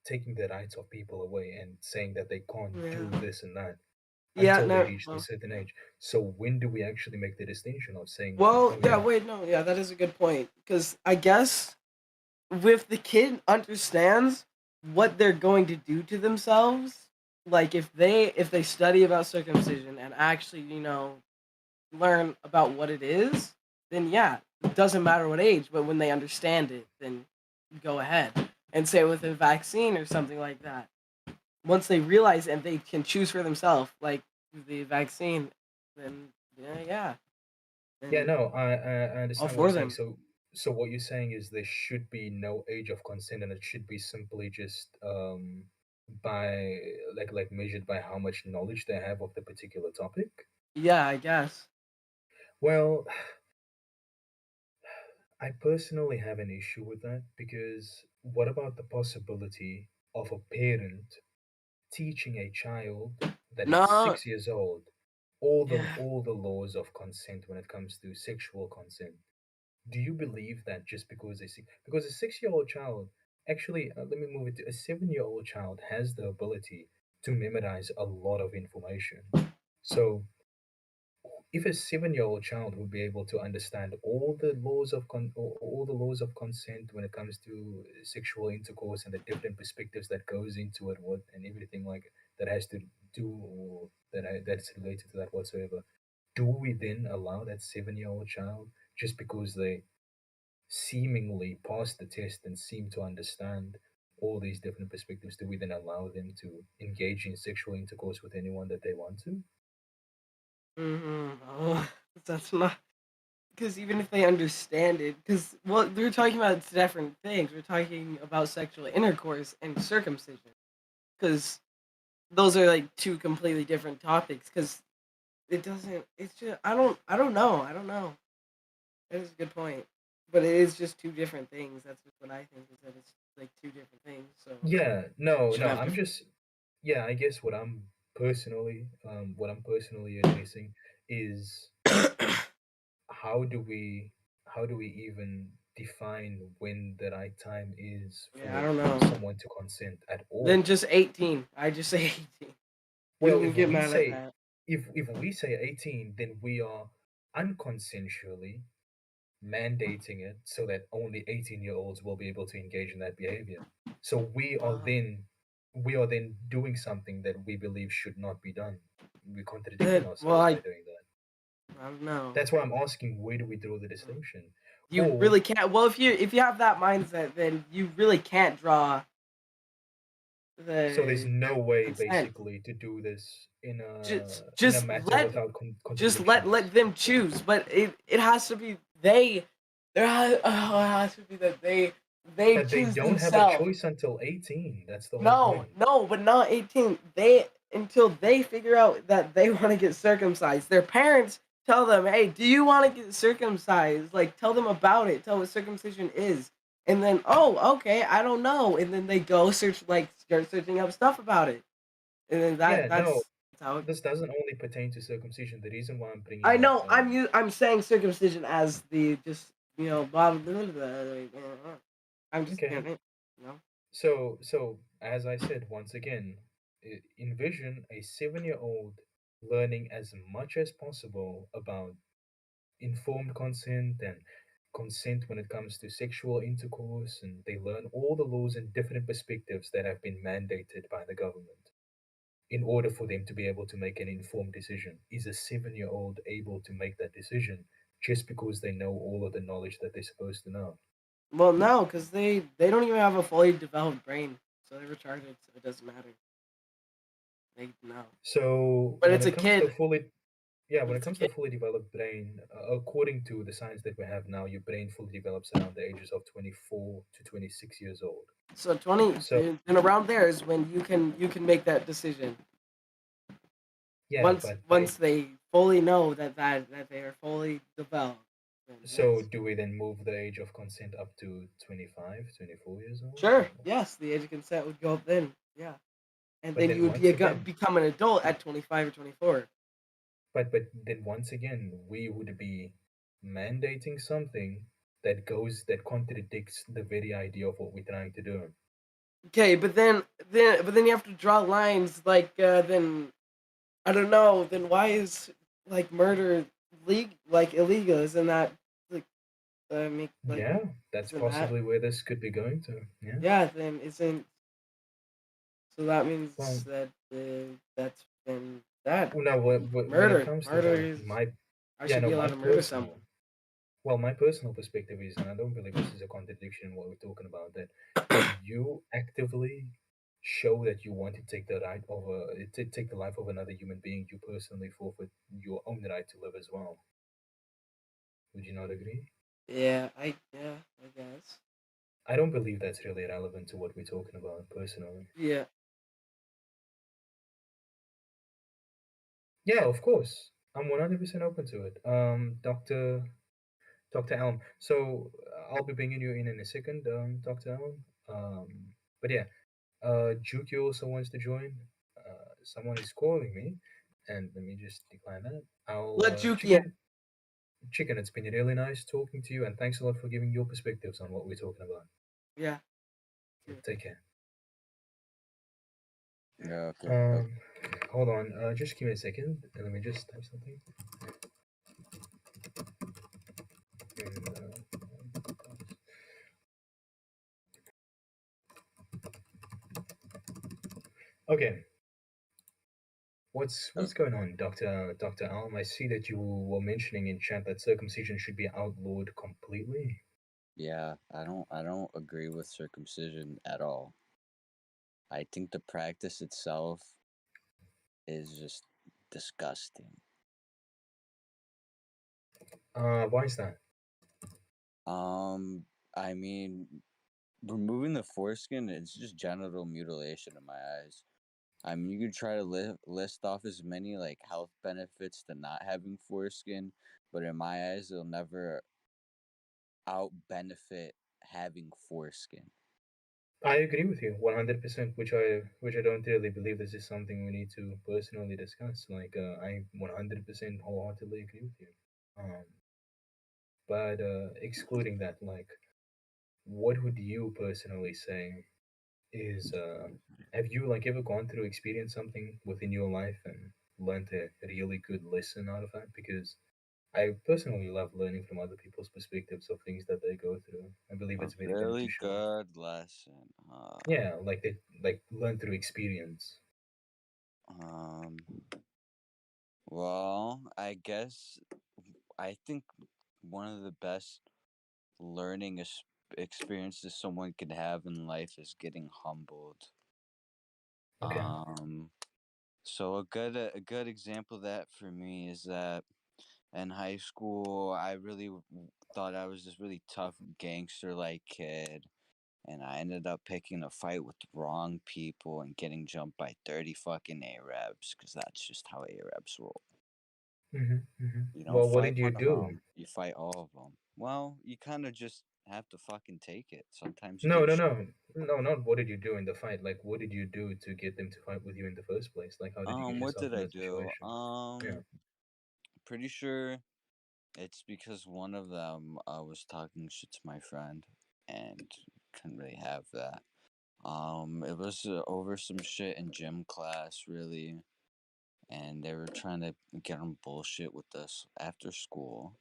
taking the rights of people away and saying that they can't Yeah. do this and that Yeah. until they No. reach a Well. certain age. So when do we actually make the distinction of saying, Well. oh Yeah. yeah, Wait. No. Yeah. That is a good point. Because I guess if the kid understands what they're going to do to themselves, like if they study about circumcision and actually learn about what it is, then yeah, it doesn't matter what age, but when they understand it, then go ahead. And say with a vaccine or something like that, once they realize and they can choose for themselves, like the vaccine, then yeah, yeah, then no, I all understand what for you're saying. them. So what you're saying is there should be no age of consent, and it should be simply just by like measured by how much knowledge they have of the particular topic. Yeah, I guess. Well, I personally have an issue with that because what about the possibility of a parent teaching a child that is No, 6 years old all the yeah. all the laws of consent when it comes to sexual consent? Do you believe that just because a 6-year-old child actually let me move it to a 7-year-old child has the ability to memorize a lot of information. So if a 7-year-old child would be able to understand all the laws of consent when it comes to sexual intercourse and the different perspectives that goes into it, what and everything like that has to do or that's related to that whatsoever, do we then allow that 7-year-old child just because they seemingly pass the test and seem to understand all these different perspectives, do we then allow them to engage in sexual intercourse with anyone that they want to? Oh, that's not because even if they understand it, because well, we're talking about different things. We're talking about sexual intercourse and circumcision, because those are like two completely different topics. Because it doesn't. It's just I don't know. I don't know. That is a good point, but it is just two different things. That's just what I think is that it's like two different things. So Yeah, no, should no, have I'm different. just, yeah, I guess what I'm personally addressing is how do we, how do we even define when the right time is Yeah, I for don't know. someone to consent at Then all? just 18. I just say 18. We Well, can get mad at that. if we say 18, then we are unconsensually mandating it so that only 18-year-olds will be able to engage in that behavior. So we are Wow. then we are then doing something that we believe should not be done. We're contradicting Well, ourselves by doing that. I don't know. That's why I'm asking, where do we draw the distinction? You Or really can't. Well, if you have that mindset, then you really can't draw so there's the no way consent. basically to do this in Just a matter let without just contradictions. let them choose. But it has to be they. It has to be that they But they choose don't have a themselves. choice until 18. That's the whole No, point. no, but not 18. They until they figure out that they want to get circumcised. Their parents tell them, "Hey, do you want to get circumcised?" Like tell them about it. Tell what circumcision is. And then, "Oh, okay, I don't know." And then they go search start searching up stuff about it. And then Yeah, no, that's how it, this doesn't only pertain to circumcision. The reason why I'm bringing I up know I'm saying circumcision as the just blah, blah, blah, blah. I'm just okay. you know. So as I said once again, envision a 7-year-old learning as much as possible about informed consent and consent when it comes to sexual intercourse, and they learn all the laws and different perspectives that have been mandated by the government in order for them to be able to make an informed decision. Is a 7-year-old able to make that decision just because they know all of the knowledge that they're supposed to know? Well, no, because they don't even have a fully developed brain, so they're retarded. So it doesn't matter. They no. So But when it's a it comes to kid. fully, yeah, But when it it's a comes to kid. a fully developed brain, according to the science that we have now, your brain fully develops around the ages of 24 to 26 years old. So 20 So and around there is when you can make that decision. yeah, but Once they fully know that they are fully developed. Then so yes. do we then move the age of consent up to 25, 24 years old? Sure. Or- Yes, the age of consent would go up then. Yeah. And But then you then would once again, become an adult at 25 or 24. but then once again, we would be mandating something that contradicts the very idea of what we're trying to do. Okay, but then you have to draw lines like then I don't know. Then why is like murder illegal? Isn't that like make like Yeah, that's isn't that possibly where this could be going to. Yeah. yeah? Then isn't so that Well, means that that's then that well, no, when it murder comes to murder that, is my I yeah, should no, be allowed my to murder personal, someone. well, my personal perspective is, and I don't believe this is a contradiction in what we're talking about, that if you actively show that you want to take the right of take the life of another human being, you personally forfeit your own right to live as well. Would you not agree? Yeah, I guess. I don't believe that's really relevant to what we're talking about personally. Yeah. Yeah, of course. I'm 100% open to it. Dr. Elm. So I'll be bringing you in a second, Dr. Elm. Um, but yeah, Juki also wants to join. Someone is calling me, and let me just decline that. I'll Let Juki in. Chicken. It's been really nice talking to you, and thanks a lot for giving your perspectives on what we're talking about. Yeah. Take care. Yeah, okay. Hold on. Just give me a second, and let me just type something. And, okay. What's going on, Doctor Alm? I see that you were mentioning in chat that circumcision should be outlawed completely. Yeah, I don't agree with circumcision at all. I think the practice itself is just disgusting. Why is that? I mean, removing the foreskin, it's just genital mutilation in my eyes. I mean, you could try to list off as many like health benefits to not having foreskin, but in my eyes, it'll never out benefit having foreskin. I agree with you 100%, which I don't really believe this is something we need to personally discuss. Like, I 100% wholeheartedly agree with you. Um, but excluding that, like, what would you personally say is have you like ever gone through experience something within your life and learned a really good lesson out of that? Because I personally love learning from other people's perspectives of things that they go through. I believe A it's very really beneficial. good lesson. Yeah, like they like learn through experience. Um, well, I guess I think one of the best learning experiences someone could have in life is getting humbled. Okay. Um, so a good example of that for me is that in high school, I really thought I was this really tough gangster like kid, and I ended up picking a fight with the wrong people and getting jumped by 30 fucking Arabs, because that's just how Arabs roll. You don't Well, what fight did you one of do? them, you fight all of them. Well, you kind of just have to fucking take it. Sometimes you No, get no, no, no, not what did you do in the fight. Like, what did you do to get them to fight with you in the first place? Like, how did you get what yourself did in I that do? situation? Yeah. Pretty sure it's because one of them was talking shit to my friend, and couldn't really have that. It was over some shit in gym class, really, and they were trying to get on bullshit with us after school.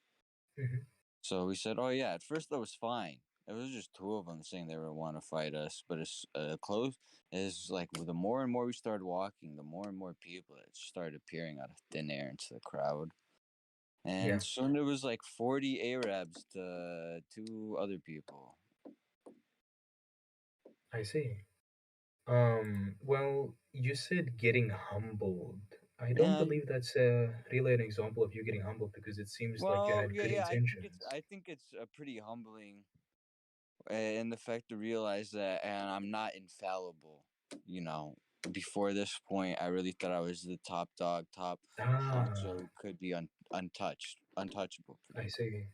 hmm So we said, "Oh yeah." At first, that was fine. It was just two of them saying they would want to fight us, but it's close. Is like the more and more we started walking, the more and more people that started appearing out of thin air into the crowd. Yeah, And soon it was like 40 Arabs to two other people. I see. Well, you said getting humbled. I don't Yeah. believe that's really an example of you getting humbled because it seems like you Well, had yeah, good yeah. intentions. I think it's pretty humbling, in the fact to realize that, and I'm not infallible. You know, before this point, I really thought I was the top dog, top Ah, honcho, could be untouchable, I pretty cool. see.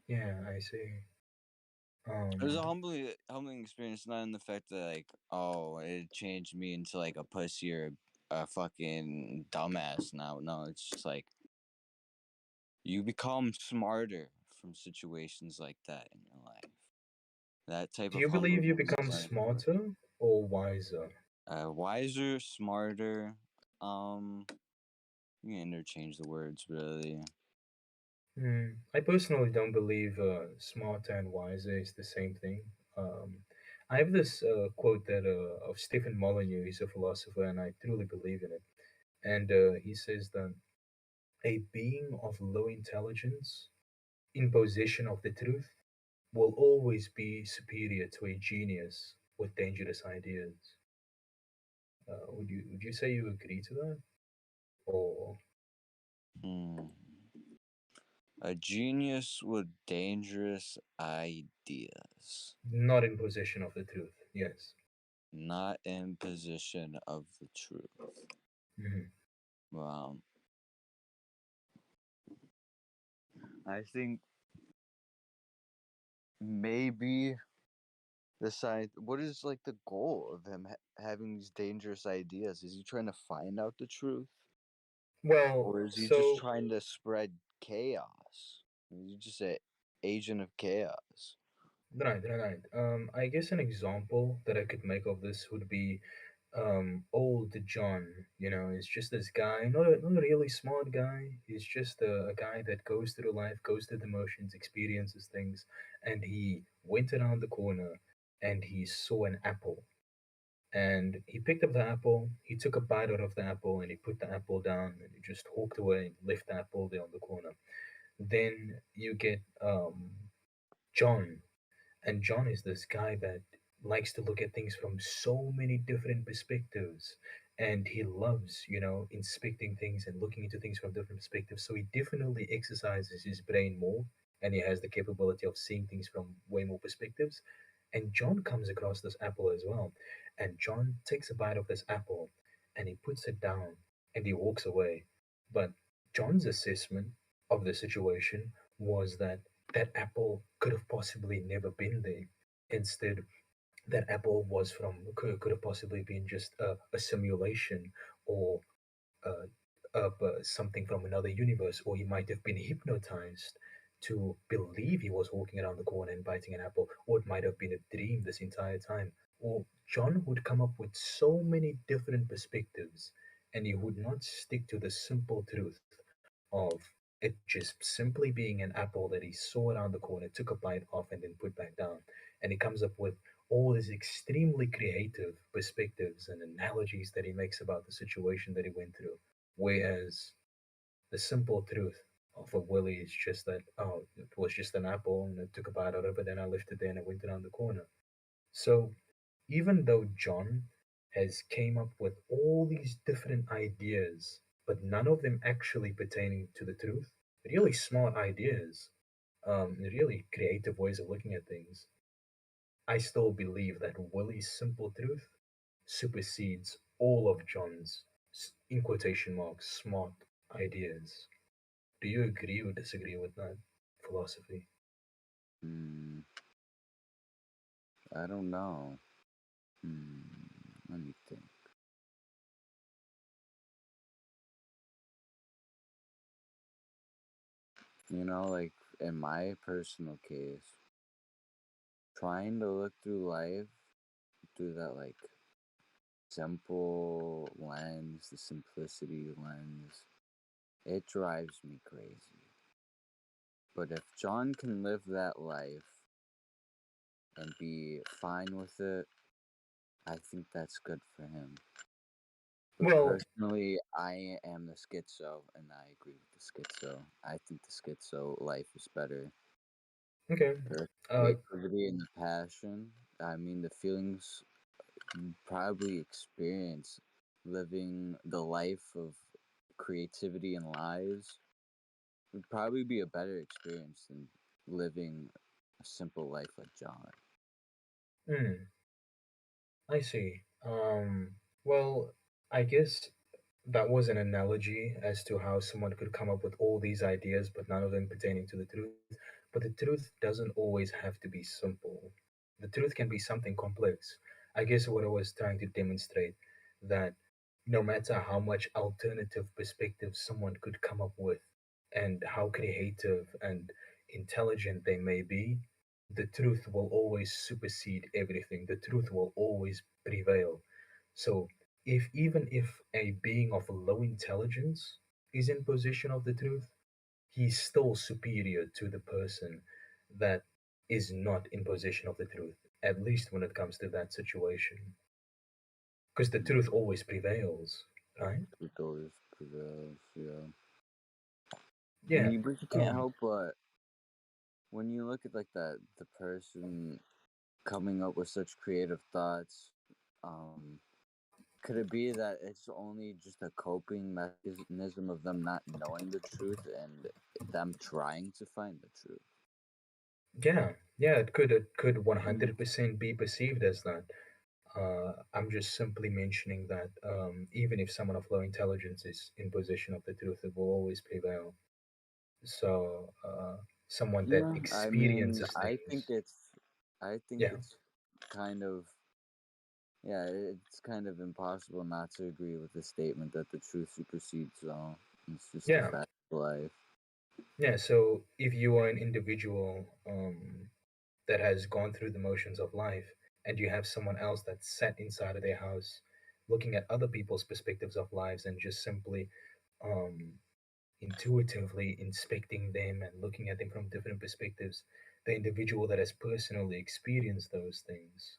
Yeah, I see. It was a Um, humbling experience, not in the fact that like, oh, it changed me into like a pussy or a fucking dumbass. Now, no, it's just like you become smarter from situations like that in your life. That type do of you believe you humbling become is smarter or wiser? wiser, smarter. Um, you can interchange the words, really. I personally don't believe smarter and wiser is the same thing. I have this quote that of Stephen Molyneux. He's a philosopher, and I truly believe in it. And he says that a being of low intelligence in possession of the truth will always be superior to a genius with dangerous ideas. Would you say you agree to that, or Hmm. A genius with dangerous ideas, not in possession of the truth? Yes. not in position of the truth. hmm Well, I think maybe what is like the goal of him having these dangerous ideas? Is he trying to find out the truth, Well, or is he just so trying to spread chaos? Is he just an agent of chaos? right, right, right. I guess an example that I could make of this would be old John. He's just this guy, not a really smart guy. He's just a guy that goes through life, goes through the motions, experiences things, and he went around the corner and he saw an apple. And he picked up the apple, he took a bite out of the apple, and he put the apple down, and he just walked away and left the apple there on the corner. Then you get John, and John is this guy that likes to look at things from so many different perspectives. And he loves, inspecting things and looking into things from different perspectives. So he definitely exercises his brain more and he has the capability of seeing things from way more perspectives. And John comes across this apple as well. And John takes a bite of this apple and he puts it down and he walks away. But John's assessment of the situation was that that apple could have possibly never been there. Instead, that apple could have possibly been just a simulation or uh, something from another universe, or he might have been hypnotized to believe he was walking around the corner and biting an apple, or it might have been a dream this entire time. Or John would come up with so many different perspectives, and he would not stick to the simple truth of it just simply being an apple that he saw around the corner, took a bite off, and then put back down. And he comes up with all these extremely creative perspectives and analogies that he makes about the situation that he went through. Whereas the simple truth of a willy is just that, oh, it was just an apple and I took a bite out of it and I left it there and it went around the corner. So even though John has came up with all these different ideas, but none of them actually pertaining to the truth, really smart ideas, really creative ways of looking at things, I still believe that Willie's simple truth supersedes all of John's, in quotation marks, smart ideas. Do you agree or disagree with that philosophy? Hmm, I don't know. Let me think. Like in my personal case, trying to look through life through that like simple lens, the simplicity lens, it drives me crazy. But if John can live that life and be fine with it, I think that's good for him. But Well, personally, I am the schizo, and I agree with the schizo. I think the schizo life is better. okay. The Uh, creativity and the passion. I mean, the feelings you probably experience living the life of creativity and lies would probably be a better experience than living a simple life like John. hmm, I see. Well, I guess that was an analogy as to how someone could come up with all these ideas, but none of them pertaining to the truth. But the truth doesn't always have to be simple. The truth can be something complex. I guess what I was trying to demonstrate that no matter how much alternative perspectives someone could come up with and how creative and intelligent they may be, the truth will always supersede everything. The truth will always prevail. So if even if a being of low intelligence is in possession of the truth, he's still superior to the person that is not in possession of the truth, at least when it comes to that situation. Because the truth always prevails, right? It always prevails, yeah. Yeah. But you can't Um, help but when you look at like the person coming up with such creative thoughts, um, could it be that it's only just a coping mechanism of them not knowing the truth and them trying to find the truth? yeah, it could Mm. 100% be perceived as that. I'm just simply mentioning that even if someone of low intelligence is in possession of the truth, it will always prevail. So, someone that Yeah, I mean, experiences things, I think yeah, it's kind of, yeah, it's kind of impossible not to agree with the statement that the truth supersedes all. It's just a yeah, fact of life. yeah. So, if you are an individual that has gone through the motions of life, and you have someone else that's sat inside of their house, looking at other people's perspectives of lives, and just simply um, intuitively inspecting them and looking at them from different perspectives, the individual that has personally experienced those things,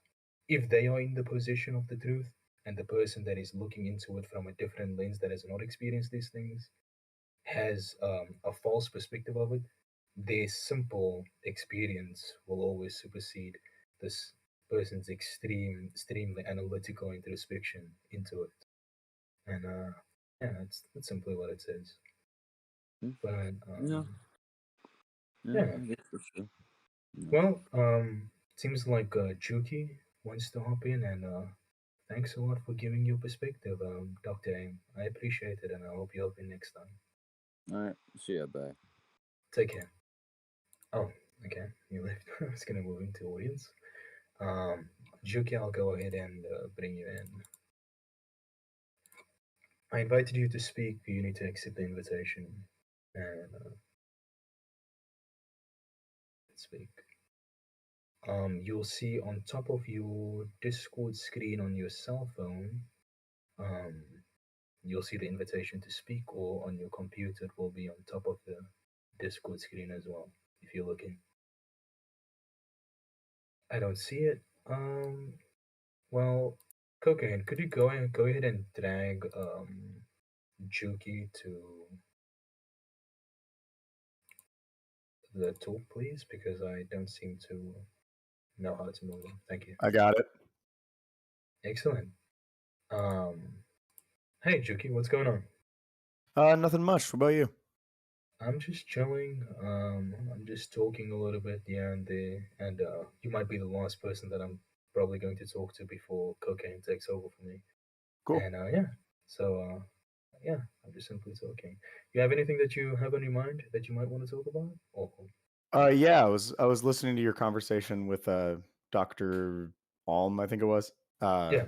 if they are in the position of the truth, and the person that is looking into it from a different lens that has not experienced these things has a false perspective of it, their simple experience will always supersede this person's extremely analytical introspection into it. And yeah, that's simply what it says. Mm. But Yeah, yeah, yeah, I guess for sure. Yeah. well, seems like Juki wants to hop in, and thanks a lot for giving your perspective, Dr. Aim. I appreciate it, and I hope you hop in next time. All right, see ya, bye. Take care. Oh, okay, you left. I was gonna move into audience. Um, Juki, I'll go ahead and bring you in. I invited you to speak. You need to accept the invitation and speak. You'll see on top of your Discord screen on your cell phone, um, you'll see the invitation to speak, or on your computer it will be on top of the Discord screen as well. If you're looking, I don't see it. Well, Cocaine, could you go ahead and drag Juki to the tool, please? Because I don't seem to know how to move them. Thank you. I got it. Excellent. Um, hey Juki, what's going on? Nothing much. What about you? I'm just chilling. I'm just talking a little bit here and there, and you might be the last person that I'm probably going to talk to before Cocaine takes over for me. Cool. And yeah, so yeah, I'm just simply talking. You have anything that you have on your mind that you might want to talk about? Or Yeah, I was listening to your conversation with Dr. Alm, I think it was. yeah,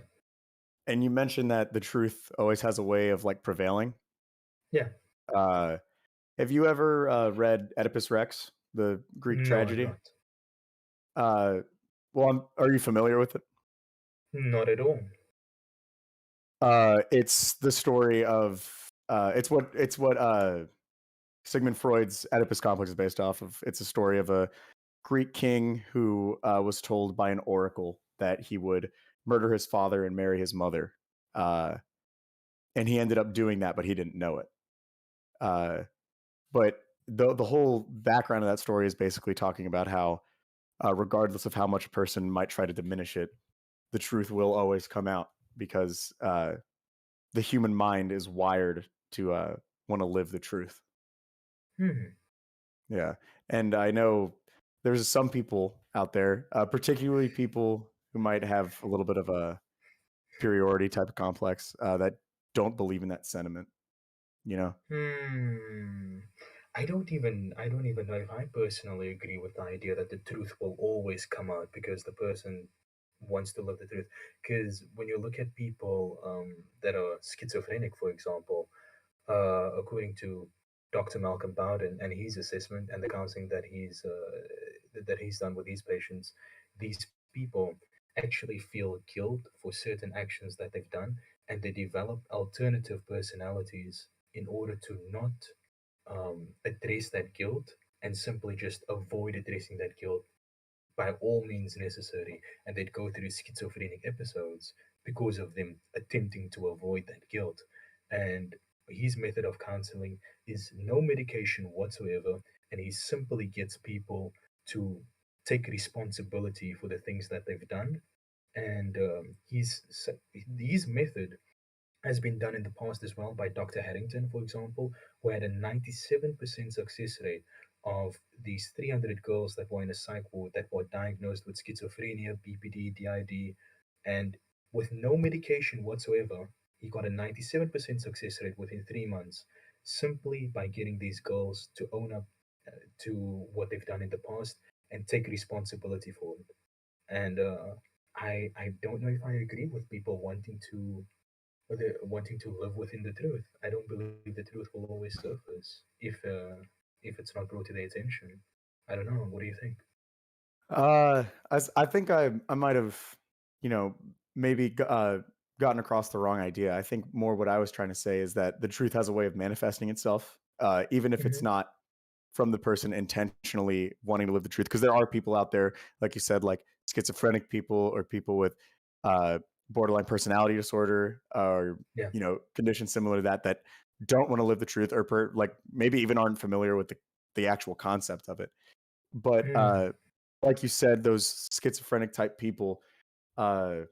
And you mentioned that the truth always has a way of like prevailing. yeah. Uh, have you ever read Oedipus Rex, the Greek No, I'm tragedy? not. Are you familiar with it? Not at all. It's the story of it's what Sigmund Freud's Oedipus complex is based off of. It's a story of a Greek king who was told by an oracle that he would murder his father and marry his mother, and he ended up doing that, but he didn't know it. But the whole background of that story is basically talking about how, regardless of how much a person might try to diminish it, the truth will always come out because the human mind is wired to want to live the truth. Hmm. Yeah, and I know there's some people out there, particularly people who might have a little bit of a superiority type of complex, that don't believe in that sentiment. You know? Hmm. I don't even know if I personally agree with the idea that the truth will always come out because the person wants to live the truth. Because when you look at people that are schizophrenic, for example, according to Dr. Malcolm Bowden and his assessment and the counseling that he's done with these patients, these people actually feel guilt for certain actions that they've done, and they develop alternative personalities in order to not address that guilt and simply just avoid addressing that guilt by all means necessary, and they'd go through schizophrenic episodes because of them attempting to avoid that guilt. And his method of counseling is no medication whatsoever, and he simply gets people to take responsibility for the things that they've done. And his method has been done in the past as well by Dr. Harrington, for example, who had a 97% success rate of these 300 girls that were in a psych ward that were diagnosed with schizophrenia, BPD, DID, and with no medication whatsoever, he got a 97% success rate within 3 months simply by getting these girls to own up to what they've done in the past and take responsibility for it. And I don't know if I agree with people wanting to live within the truth. I don't believe the truth will always surface if it's not brought to their attention. I don't know. What do you think? I think I might have, you know, maybe gotten across the wrong idea. I think more what I was trying to say is that the truth has a way of manifesting itself, even if it's Hmm. not from the person intentionally wanting to live the truth. Because there are people out there, like you said, like schizophrenic people or people with uh, borderline personality disorder or Yeah. conditions similar to that don't want to live the truth or like maybe even aren't familiar with the actual concept of it. But Hmm. like you said, those schizophrenic type people, uh,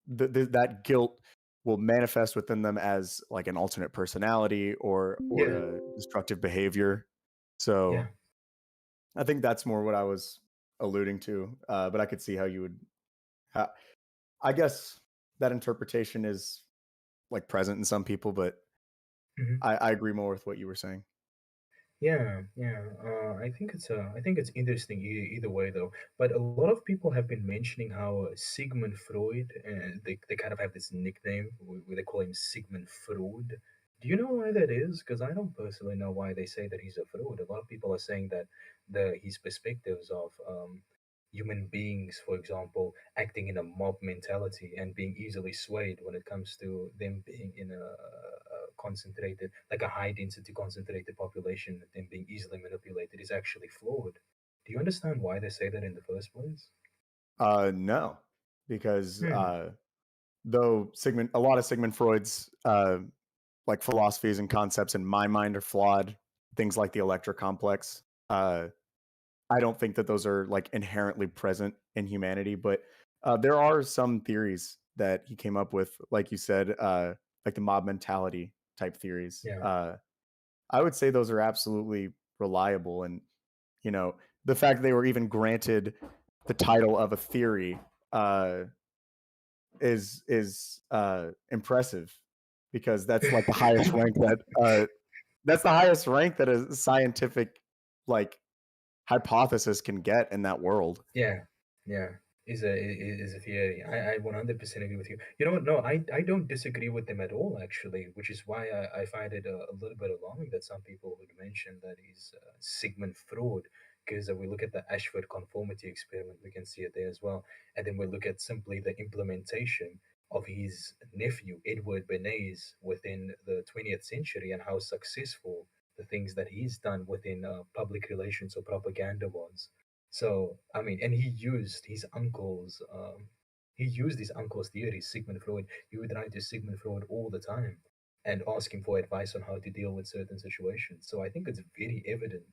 that guilt will manifest within them as like an alternate personality or Yeah. a destructive behavior. Yeah. So I think that's more what I was alluding to. But I could see how you would. I guess that interpretation is like present in some people, but Hmm. I agree more with what you were saying. Yeah, yeah. I think it's interesting either way though. But a lot of people have been mentioning how Sigmund Freud, they kind of have this nickname where they call him Sigmund Freud. Do you know why that is? Because I don't personally know why they say that he's a Freud. A lot of people are saying that his perspectives of human beings, for example, acting in a mob mentality and being easily swayed when it comes to them being in concentrated, like a high density concentrated population and being easily manipulated is actually flawed. Do you understand why they say that in the first place? No, because Hmm. though a lot of Sigmund Freud's like philosophies and concepts in my mind are flawed. Things like the Electra complex. I don't think that those are like inherently present in humanity, but there are some theories that he came up with, like you said, like the mob mentality type theories. Yeah. I would say those are absolutely reliable, and you know, the fact they were even granted the title of a theory uh, is impressive because that's like the highest rank that's the highest rank that a scientific like hypothesis can get in that world. Yeah, yeah, is a theory. I 100% agree with you. You know what? No, I don't disagree with them at all, actually, which is why I find it a little bit alarming that some people would mention that he's Sigmund Freud, because we look at the Ashford conformity experiment, we can see it there as well, and then we look at simply the implementation of his nephew Edward Bernays within the 20th century and how successful the things that he's done within public relations or propaganda was. So, I mean, and he used his uncle's theories, Sigmund Freud. He would write to Sigmund Freud all the time and ask him for advice on how to deal with certain situations. So I think it's very evident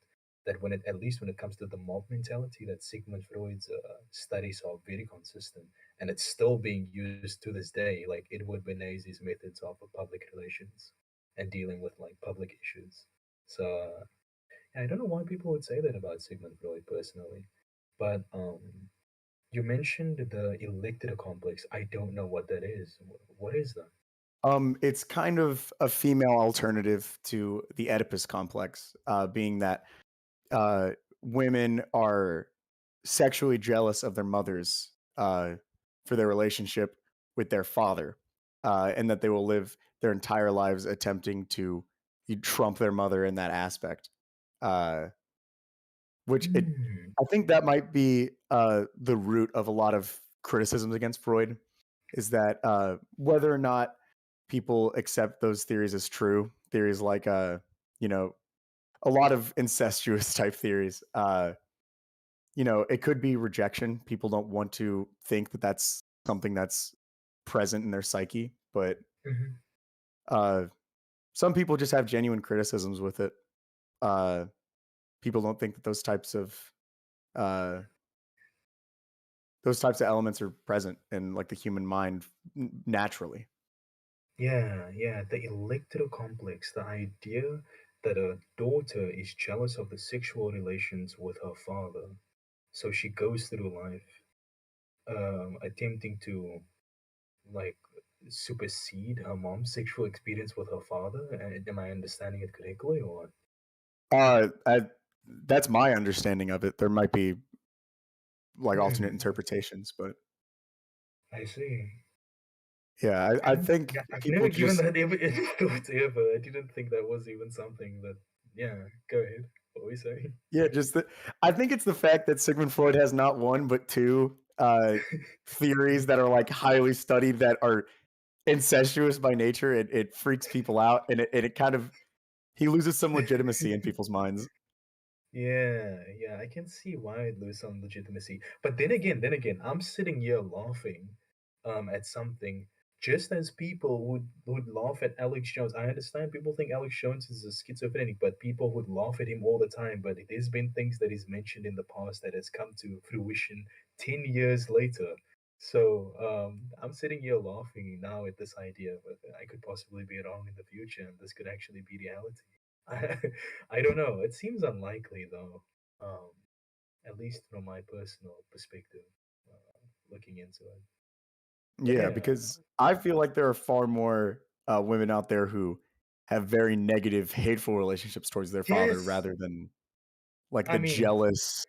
that at least when it comes to the mob mentality, that Sigmund Freud's studies are very consistent, and it's still being used to this day, like Edward Bernays' methods of public relations and dealing with like public issues. So I don't know why people would say that about Sigmund Freud personally, but you mentioned the Electra complex. I don't know what that is. What is that? It's kind of a female alternative to the Oedipus complex, being that uh, women are sexually jealous of their mothers for their relationship with their father, and that they will live their entire lives attempting to trump their mother in that aspect. Uh, which it, Hmm. I think that might be the root of a lot of criticisms against Freud, is that whether or not people accept those theories as true, theories like you know, a lot of incestuous type theories. It could be rejection. People don't want to think that that's something that's present in their psyche, but Mhm. uh, some people just have genuine criticisms with it. Uh, People don't think that uh, those types of elements are present in like the human mind naturally. Yeah, yeah. The Electra complex, the idea that a daughter is jealous of the sexual relations with her father, so she goes through life attempting to like supersede her mom's sexual experience with her father. Am I understanding it correctly, or? Uh, I, that's my understanding of it. There might be like alternate Hmm, interpretations, but I see. yeah, I think Yeah, I've people never given just that ever any thought ever. I didn't think that was even something that. Yeah, go ahead. What were we saying? yeah, I think it's the fact that Sigmund Freud has not one but two theories that are like highly studied that are incestuous by nature. It freaks people out, and it kind of he loses some legitimacy in people's minds. Yeah, yeah, I can see why it lose some legitimacy. But then again, I'm sitting here laughing at something just as people would laugh at Alex Jones. I understand people think Alex Jones is a schizophrenic, but people would laugh at him all the time. But there's been things that he's mentioned in the past that has come to fruition 10 years later. So I'm sitting here laughing now at this idea, but I could possibly be wrong in the future, and this could actually be reality. I, I don't know. It seems unlikely, though. Um, at least from my personal perspective, looking into it. But Yeah, yeah, because I feel like there are far more women out there who have very negative, hateful relationships towards their father yes. rather than like I the mean, jealous.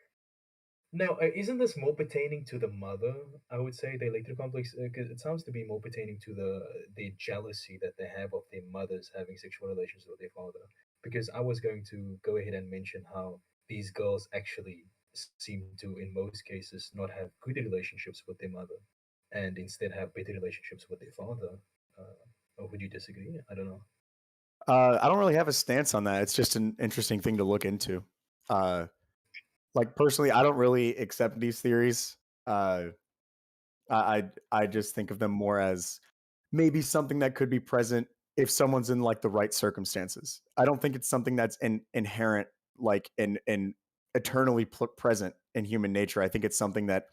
now isn't this more pertaining to the mother? I would say the electric complex, because it sounds to be more pertaining to the jealousy that they have of their mothers having sexual relations with their father. Because I was going to go ahead and mention how these girls actually seem to, in most cases, not have good relationships with their mother, and instead have better relationships with their father. Or would you disagree? I don't know. I don't really have a stance on that. It's just an interesting thing to look into. Like personally, I don't really accept these theories. Uh, I just think of them more as maybe something that could be present if someone's in like the right circumstances. I don't think it's something that's inherent, like in eternally present in human nature. I think it's something that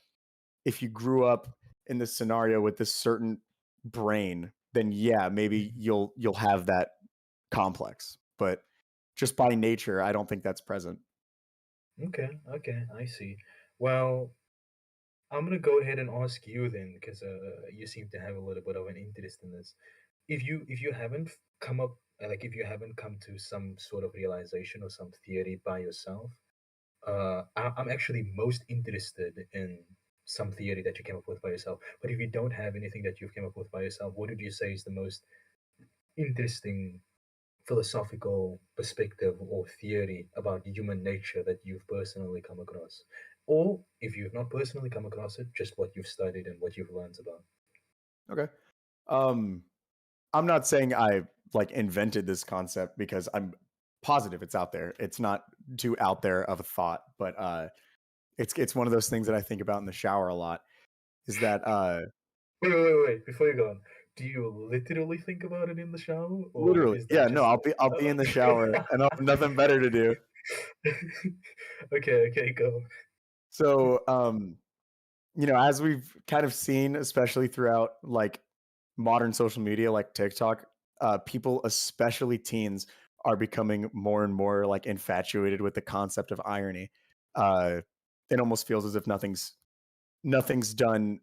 if you grew up in this scenario with this certain brain, then yeah, maybe you'll have that complex. But just by nature, I don't think that's present. Okay, okay, I see. Well, I'm gonna go ahead and ask you then, because you seem to have a little bit of an interest in this. If you haven't come up, like if you haven't come to some sort of realization or some theory by yourself, I'm actually most interested in some theory that you came up with by yourself. But if you don't have anything that you've came up with by yourself, what would you say is the most interesting philosophical perspective or theory about human nature that you've personally come across? Or if you've not personally come across it, just what you've studied and what you've learned about. Okay. Um, I'm not saying I like invented this concept because I'm positive it's out there. It's not too out there of a thought, but it's one of those things that I think about in the shower a lot. Is that Wait. Before you go on, do you literally think about it in the shower, or literally? is Yeah, that no, just I'll be in the shower and I'll have nothing better to do. Okay, go. So as we've kind of seen, especially throughout like modern social media like TikTok, people, especially teens, are becoming more and more like infatuated with the concept of irony. Uh, it almost feels as if nothing's done,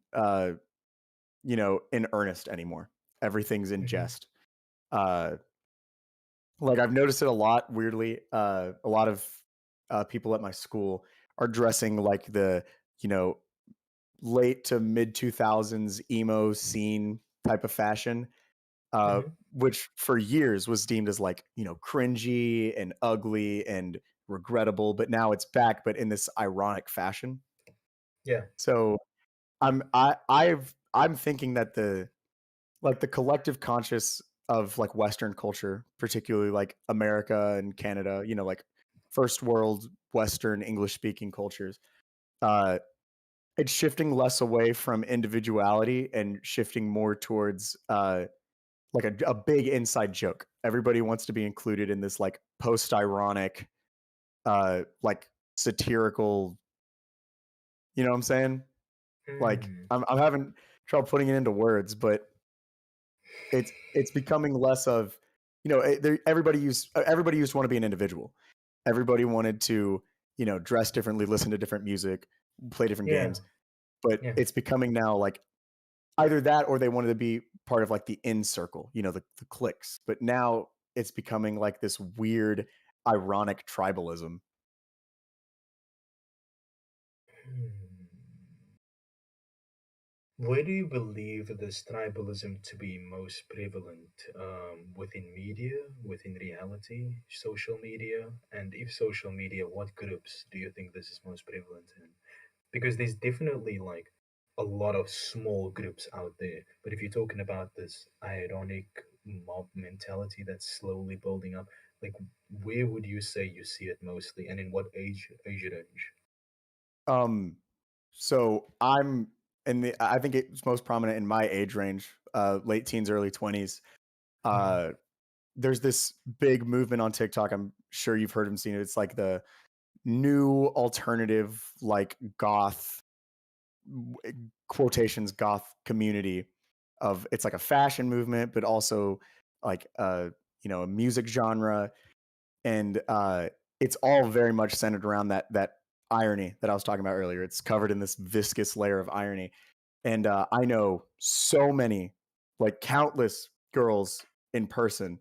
in earnest anymore. Everything's in Hmm. jest. Uh, like I've noticed it a lot. Weirdly, a lot of people at my school are dressing like the you know late to mid 2000s emo scene type of fashion, Hmm. which for years was deemed as like cringy and ugly and regrettable, but now it's back, but in this ironic fashion. Yeah. So I'm thinking that the collective conscious of like Western culture, particularly like America and Canada, like first world Western English speaking cultures, uh, it's shifting less away from individuality and shifting more towards like a big inside joke. Everybody wants to be included in this like post ironic, like satirical. You know what I'm saying? Like Hmm. I'm having trouble putting it into words, but it's becoming less of everybody used to want to be an individual. Everybody wanted to dress differently, listen to different music, play different Yeah. games. But Yeah. it's becoming now like either that or they wanted to be part of like the in circle, the cliques. But now it's becoming like this weird, ironic tribalism. Hmm. Where do you believe this tribalism to be most prevalent? Within media, within reality, social media? And if social media, what groups do you think this is most prevalent in? Because there's definitely like a lot of small groups out there. But if you're talking about this ironic mob mentality that's slowly building up, like where would you say you see it mostly, and in what age range? Um, so I think it's most prominent in my age range, late teens, early 20s. Hmm. Uh, there's this big movement on TikTok. I'm sure you've heard and seen it. It's like the new alternative, like goth quotations goth community of it's like a fashion movement, but also like a music genre, and it's all very much centered around that irony that I was talking about earlier. It's covered in this viscous layer of irony, and I know so many, like countless girls in person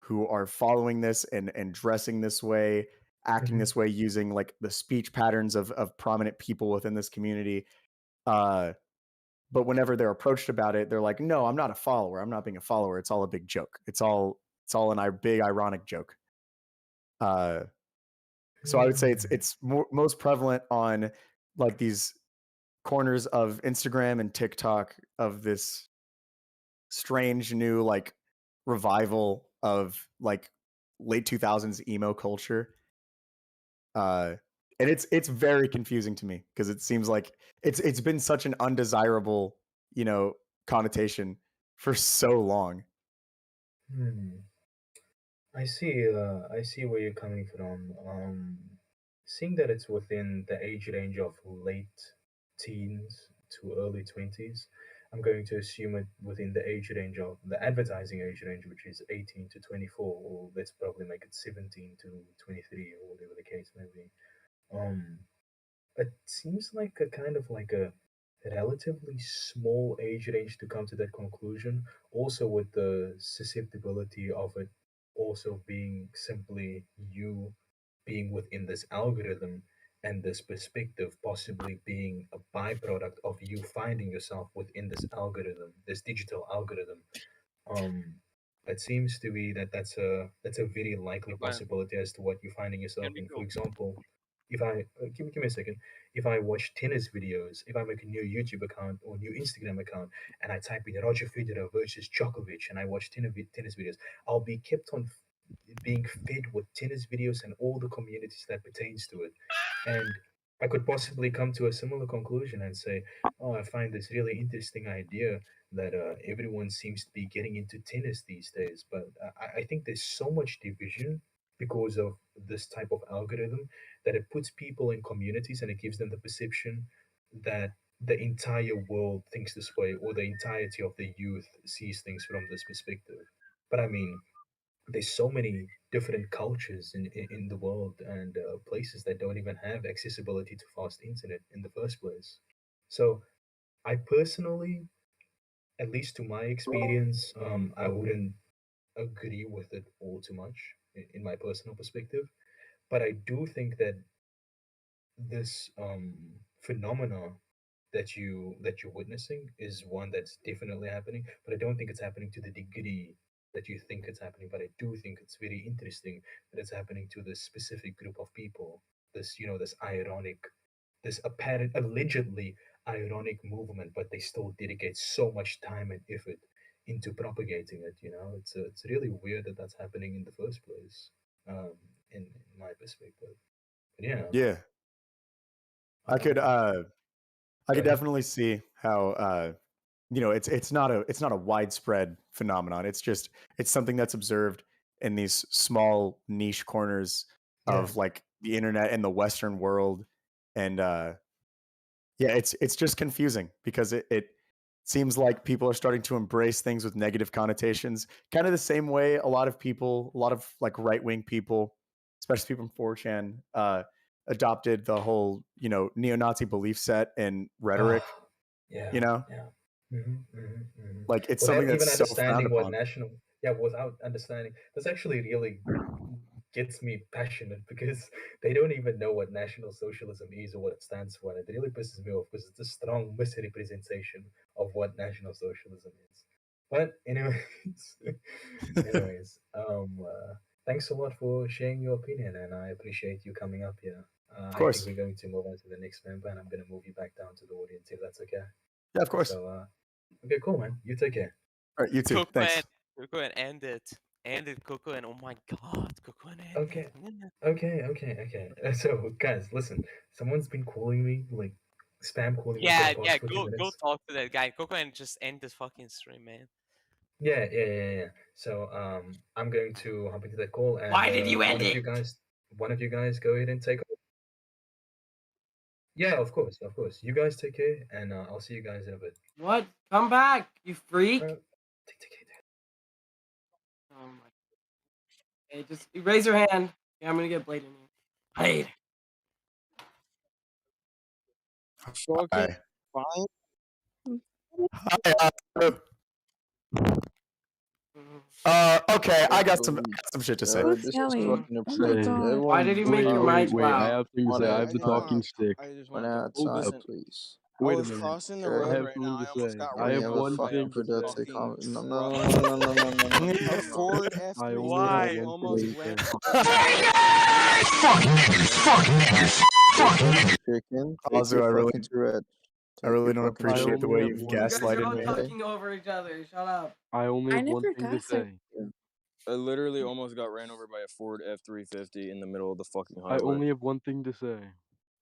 who are following this and dressing this way, acting Hmm. this way, using like the speech patterns of prominent people within this community. Uh, but whenever they're approached about it, they're like, "No, I'm not a follower. I'm not being a follower. It's all a big joke. It's all an big ironic joke." Uh, so I would say it's most prevalent on like these corners of Instagram and TikTok of this strange new like revival of like late 2000s emo culture. And it's very confusing to me because it seems like it's been such an undesirable, connotation for so long. Hmm. I see. I see where you're coming from. Seeing that it's within the age range of late teens to early 20s, I'm going to assume it within the age range of the advertising age range, which is 18 to 24, or let's probably make it 17 to 23, or whatever the case may be. Um, it seems like a kind of like a relatively small age range to come to that conclusion. Also, with the susceptibility of it also being simply you being within this algorithm and this perspective possibly being a byproduct of you finding yourself within this algorithm, this digital algorithm. Um, it seems to be that that's a very likely Man, possibility as to what you're finding yourself can we in. For go? example, if I give me a second, if I watch tennis videos, if I make a new YouTube account or new Instagram account, and I type in Roger Federer versus Djokovic, and I watch tennis videos, I'll be kept on being fed with tennis videos and all the communities that pertains to it, and I could possibly come to a similar conclusion and say, oh, I find this really interesting idea that everyone seems to be getting into tennis these days. But I think there's so much division because of this type of algorithm that it puts people in communities and it gives them the perception that the entire world thinks this way or the entirety of the youth sees things from this perspective. But I mean, there's so many different cultures in the world and places that don't even have accessibility to fast internet in the first place. So I personally, at least to my experience, I wouldn't agree with it all too much in my personal perspective. But I do think that this phenomena that you're witnessing is one that's definitely happening, but I don't think it's happening to the degree that you think it's happening. But I do think it's very interesting that it's happening to this specific group of people. This ironic, this apparent, allegedly ironic movement, but they still dedicate so much time and effort into propagating it. It's really weird that that's happening in the first place. Um, in my perspective, but yeah. Yeah, I could Um, I Go could ahead. definitely see how it's not a widespread phenomenon. It's something that's observed in these small niche corners Yeah. of like the internet and the Western world, and yeah, it's just confusing because it seems like people are starting to embrace things with negative connotations, kind of the same way a lot of like right wing people, especially people from 4chan, adopted the whole neo-Nazi belief set and rhetoric. Oh, yeah, You know, yeah. Hmm. like it's something Without that's even so frowned understanding what upon. national, yeah, without understanding, this actually really gets me passionate because they don't even know what National Socialism is or what it stands for. And it really pisses me off because it's a strong misrepresentation of what National Socialism is. But anyways, anyways, thanks a lot for sharing your opinion, and I appreciate you coming up here. Of I think course, we're going to move on to the next member, and I'm going to move you back down to the audience if that's okay. yeah, of course. So, okay, cool, man. You take care. All right, you too. Coco Thanks. and Coco and end it. End it, Coco, and oh my god, Coco and end Okay, it. okay. So, guys, listen. Someone's been calling me, like, spam calling me for the Yeah, past 40 go minutes. talk to that guy. Coco and just end this fucking stream, man. Yeah. So, I'm going to hop into that call, and Why did you end it? one of you guys, go ahead and take over. Yeah, of course. You guys take care, and I'll see you guys in a bit. What? Come back, you freak! Take care. Oh my. Hey, just raise your hand. Yeah, I'm gonna get Blade in here. Blade. Fucking Hi. fine. Hi. Okay, I got some shit to say. Who's This is yelling? fucking Oh my oppressive. god. Why did he make your mic Wait, I loud? have things to say. I have the One at talking a stick. One outside, Listen, please. wait a was minute. crossing the I road have right something now. to I almost say. got I ran have over one by a thing to fucking say. truck. No. No, A Ford I F-350 only have one almost thing to ran say. chicken. Take Also, your I really, fucking Tourette. I really your don't fucking I appreciate the only way have you've one You guys are gaslighted all me. Okay. talking over each other. Shut up. I only I have one never thing to gaslight say. you. I literally almost got ran over by a Ford F-350 in the middle of the fucking highway. I only have one thing to say.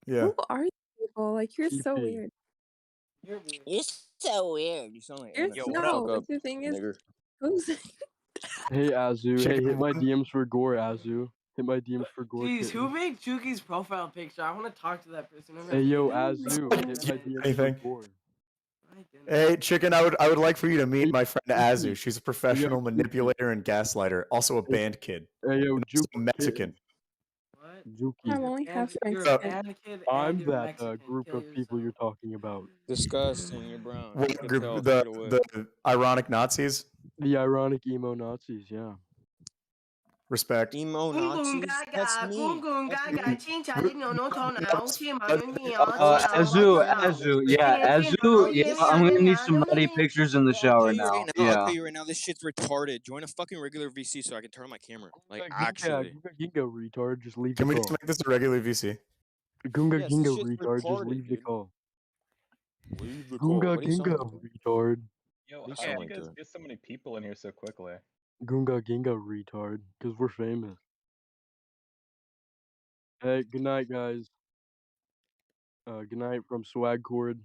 Yeah. Who are you people? Like, you're so TP. weird. You're weird. You're so weird. You sound like You're Anna. Yo, Shut what the up? fuck up, the thing is, nigger. who's Hey Azu, Chicken hey, hit my one. DMs for Gore, Azu. Hit my DMs for Gore. Jeez, who Kitten. made Chuki's profile picture? I want to talk to that person. Hey yo, I Azu, hit my DMs for Anything? Gore. Hey, Chicken, I would like for you to meet Hey, my friend Azu. She's a professional Juki. manipulator and gaslighter, also a Hey, band kid, Hey yo, and also Juki Mexican. What? Juki. I'm only half You're a Mexican. band kid and I'm you're that Mexican. group Kill of people you're yourself. talking about. Disgusting. You're brown. We What can group? tell. The Take it away. the ironic Nazis. The ironic emo Nazis, yeah. Respect. Emo Boom boom Nazis. gaga, That's boom me. boom That's gaga, me. chin cha li no no to now, chi ma yun ni Azu, I'm gonna need some nutty pictures in the shower now. I'll Yeah. tell you right now, this shit's retarded. Join a fucking regular VC so I can turn on my camera. Like, actually. Gunga Ginga retard, just leave Can the we call. just make this a regular VC? Gunga Yes, this Ginga shit's retard, just retarded, leave the dude. call. Leave the call. Gunga What do you sound Ginga like? retard. Yo, You how sound did you like guys that. get so many people in here so quickly? Gunga Ginga retard, because we're famous. Hey, good night, guys. Good night from Swag Cord.